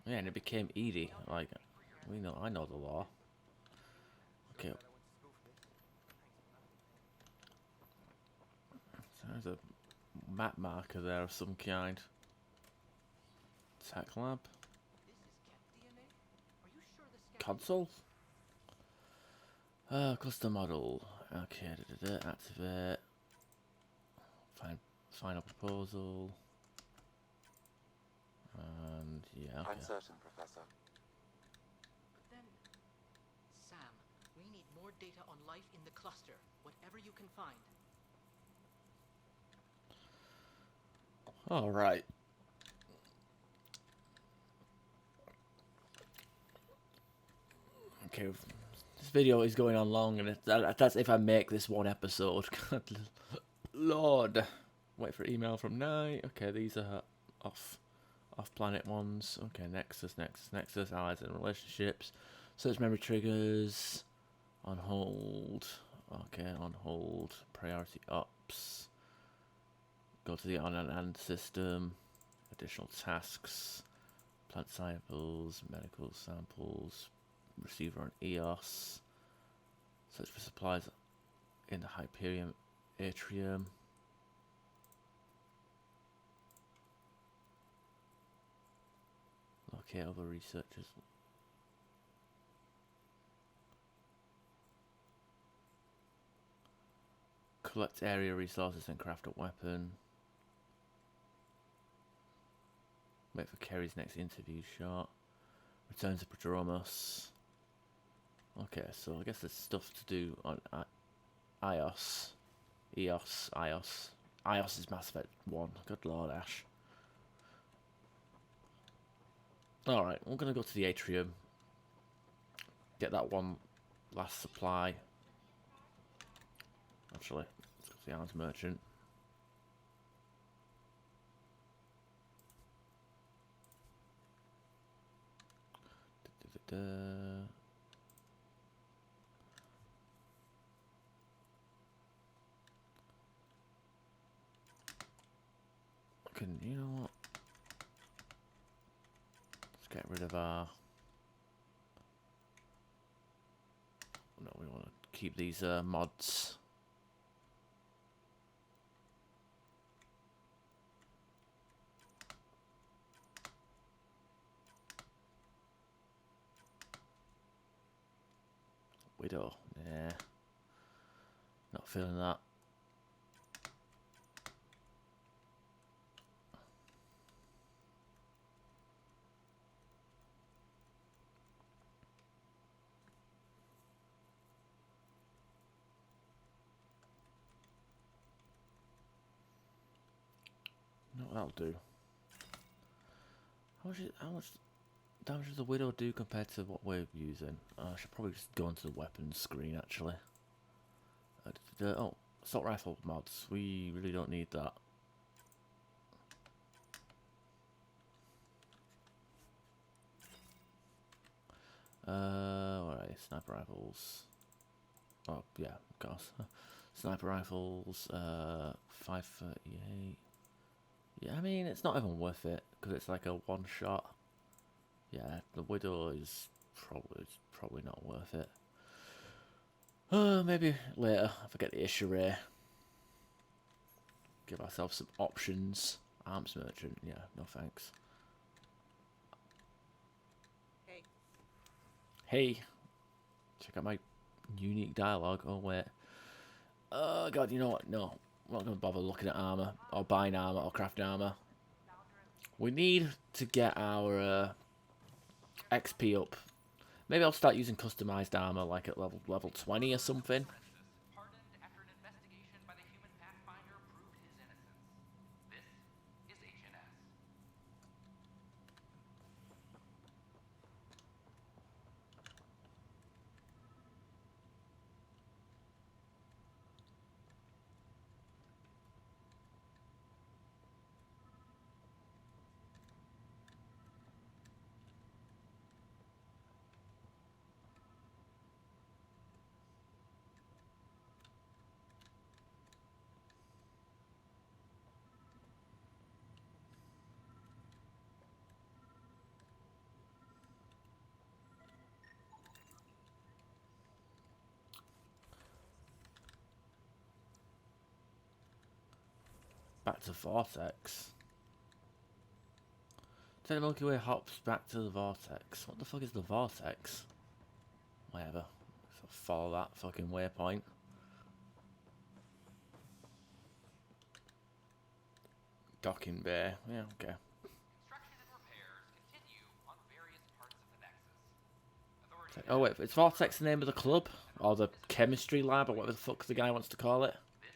[SPEAKER 1] Yeah, and it became Edie. Like, I know the law. Okay. So there's a map marker there of some kind. Tech lab. Console. Cluster model. Okay, activate. Final proposal. And yeah, okay.
[SPEAKER 12] I'm certain, Professor.
[SPEAKER 2] But then, Sam, we need more data on life in the cluster, whatever you can find.
[SPEAKER 1] All right. Okay, this video is going on long, and that's if I make this one episode. God, Lord. Wait for email from Knight. Okay, these are off-planet ones. Okay, Nexus, allies and relationships. Search memory triggers. On hold. Okay, on hold. Priority ops. Go to the on and system. Additional tasks. Plant samples. Medical samples. Receiver on EOS. Search for supplies in the Hyperion atrium. Locate other researchers. Collect area resources and craft a weapon. Wait for Kerry's next interview shot. Return to Prodromos. Okay, so I guess there's stuff to do on IOS. IOS is Mass Effect 1. Good lord, Ash. Alright, we're going to go to the atrium. Get that one last supply. Actually, let's go to the arms merchant. You know what? Let's get rid of our... No, we want to keep these mods. Widow, nah. Not feeling that. No, that'll do. How much damage does the Widow do compared to what we're using? I should probably just go into the weapons screen actually. Oh, assault rifle mods. We really don't need that. Alright, sniper rifles. Oh yeah, of course. Sniper rifles. 538. Yeah, I mean it's not even worth it because it's like a one shot. Yeah, the Widow is probably not worth it. Maybe later if I get the issue rare. Give ourselves some options. Arms merchant, yeah, no thanks.
[SPEAKER 15] Hey.
[SPEAKER 1] Hey, check out my unique dialogue. Oh wait. Oh god, you know what? No, I'm not gonna bother looking at armor or buying armor or crafting armor. We need to get our XP up. Maybe I'll start using customized armor like at level 20 or something.
[SPEAKER 18] Pardoned after an investigation by the human Pathfinder proved his innocence. This is HNS.
[SPEAKER 1] Back to Vortex. Take the Milky Way hops back to the Vortex. What the fuck is the Vortex? Whatever. So follow that fucking waypoint. Docking bay. Yeah, okay.
[SPEAKER 18] Construction and repairs continue on various parts of the Nexus.
[SPEAKER 1] Oh wait, is Vortex the name of the club? Or the chemistry lab, or whatever the fuck the guy wants to call it?
[SPEAKER 18] This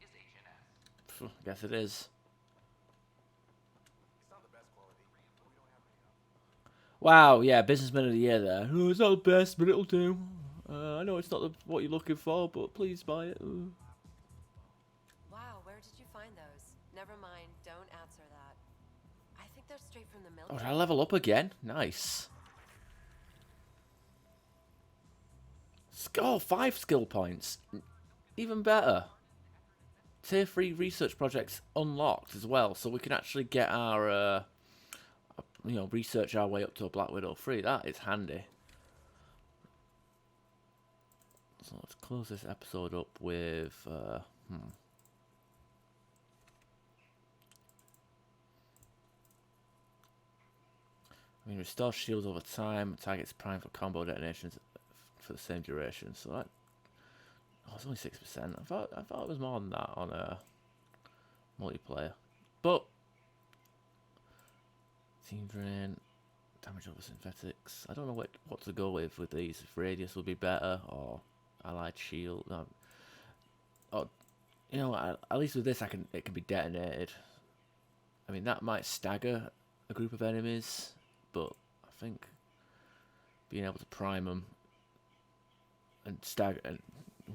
[SPEAKER 18] is HNS.
[SPEAKER 1] Phew, I guess it is. Wow, yeah, Businessman of the Year there. Oh, it's not the best, but it'll do. I know it's not what you're looking for, but please buy it.
[SPEAKER 4] Wow, where did you find those? Never mind, don't answer that. I think they're straight from the milk.
[SPEAKER 1] Oh, did I level up again? Nice. Oh, 5 skill points. Even better. Tier 3 research projects unlocked as well, so we can actually get our, you know, research our way up to a Black Widow 3. That is handy. So let's close this episode up with, I mean, restore shields over time. Targets prime for combo detonations for the same duration. So that, oh, it's only 6%. I thought it was more than that on multiplayer. But team drain, damage over synthetics. I don't know what to go with these. If radius will be better or allied shield. Or, you know, at least with this, it can be detonated. I mean, that might stagger a group of enemies, but I think being able to prime them and stagger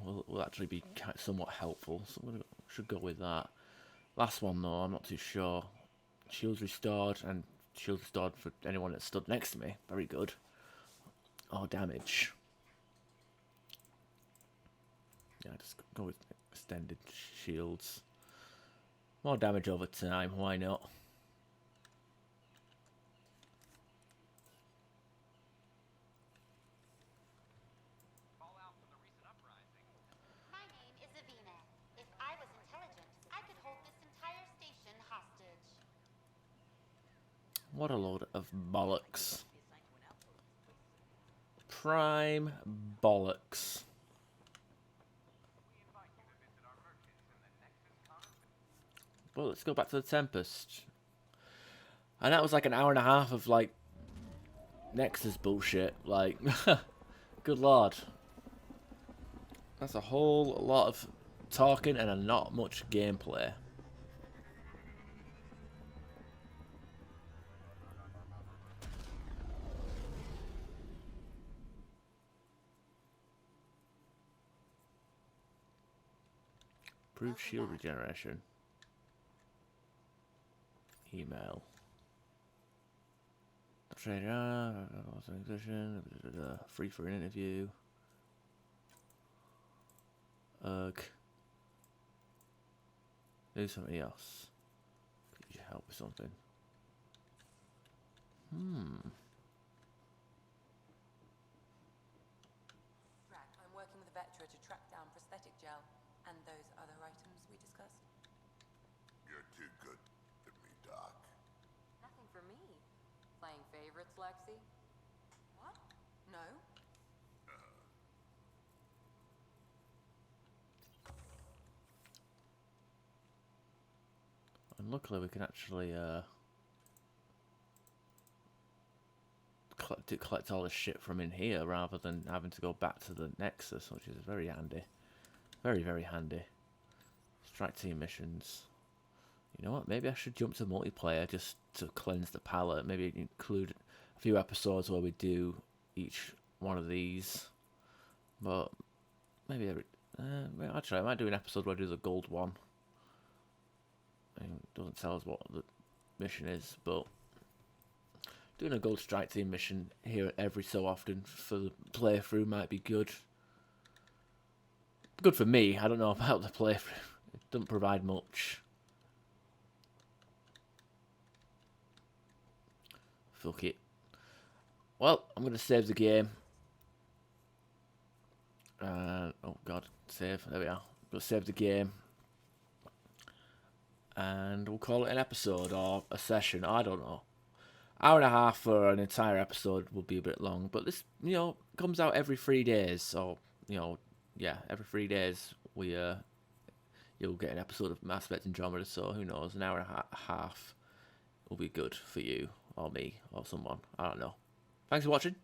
[SPEAKER 1] will actually be somewhat helpful. So we should go with that. Last one though, I'm not too sure. Shields restored, and shields restored for anyone that stood next to me. Very good. Oh, damage. Yeah, just go with extended shields. More damage over time, why not?
[SPEAKER 23] My name is Avina. If I was intelligent, I could hold this entire station hostage.
[SPEAKER 1] What a load of bollocks. Prime bollocks. Well, let's go back to the Tempest. And that was like an hour and a half of like Nexus bullshit. Like, good lord. That's a whole lot of talking and not much gameplay. Improved shield regeneration. Email. Trader, authorization, free for an interview. Ugh. Do something else. Could you help with something?
[SPEAKER 15] Percy? What? No?
[SPEAKER 1] And luckily we can actually collect all this shit from in here rather than having to go back to the Nexus, which is very handy. Very, very handy. Strike team missions. You know what? Maybe I should jump to multiplayer just to cleanse the palette. Maybe include a few episodes where we do each one of these. But maybe every... actually, I might do an episode where I do the gold one. It doesn't tell us what the mission is, but doing a gold strike team mission here every so often for the playthrough might be good. Good for me. I don't know about the playthrough. It doesn't provide much. Fuck it. Well, I'm going to save the game. Oh god, save. There we are. We'll save the game. And we'll call it an episode or a session. I don't know. Hour and a half for an entire episode would be a bit long. But this, you know, comes out every 3 days. So, you know, yeah, every 3 days you'll get an episode of Mass Effect Andromeda. So who knows, an hour and a half will be good for you or me or someone. I don't know. Thanks for watching.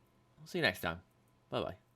[SPEAKER 1] I'll see you next time. Bye bye.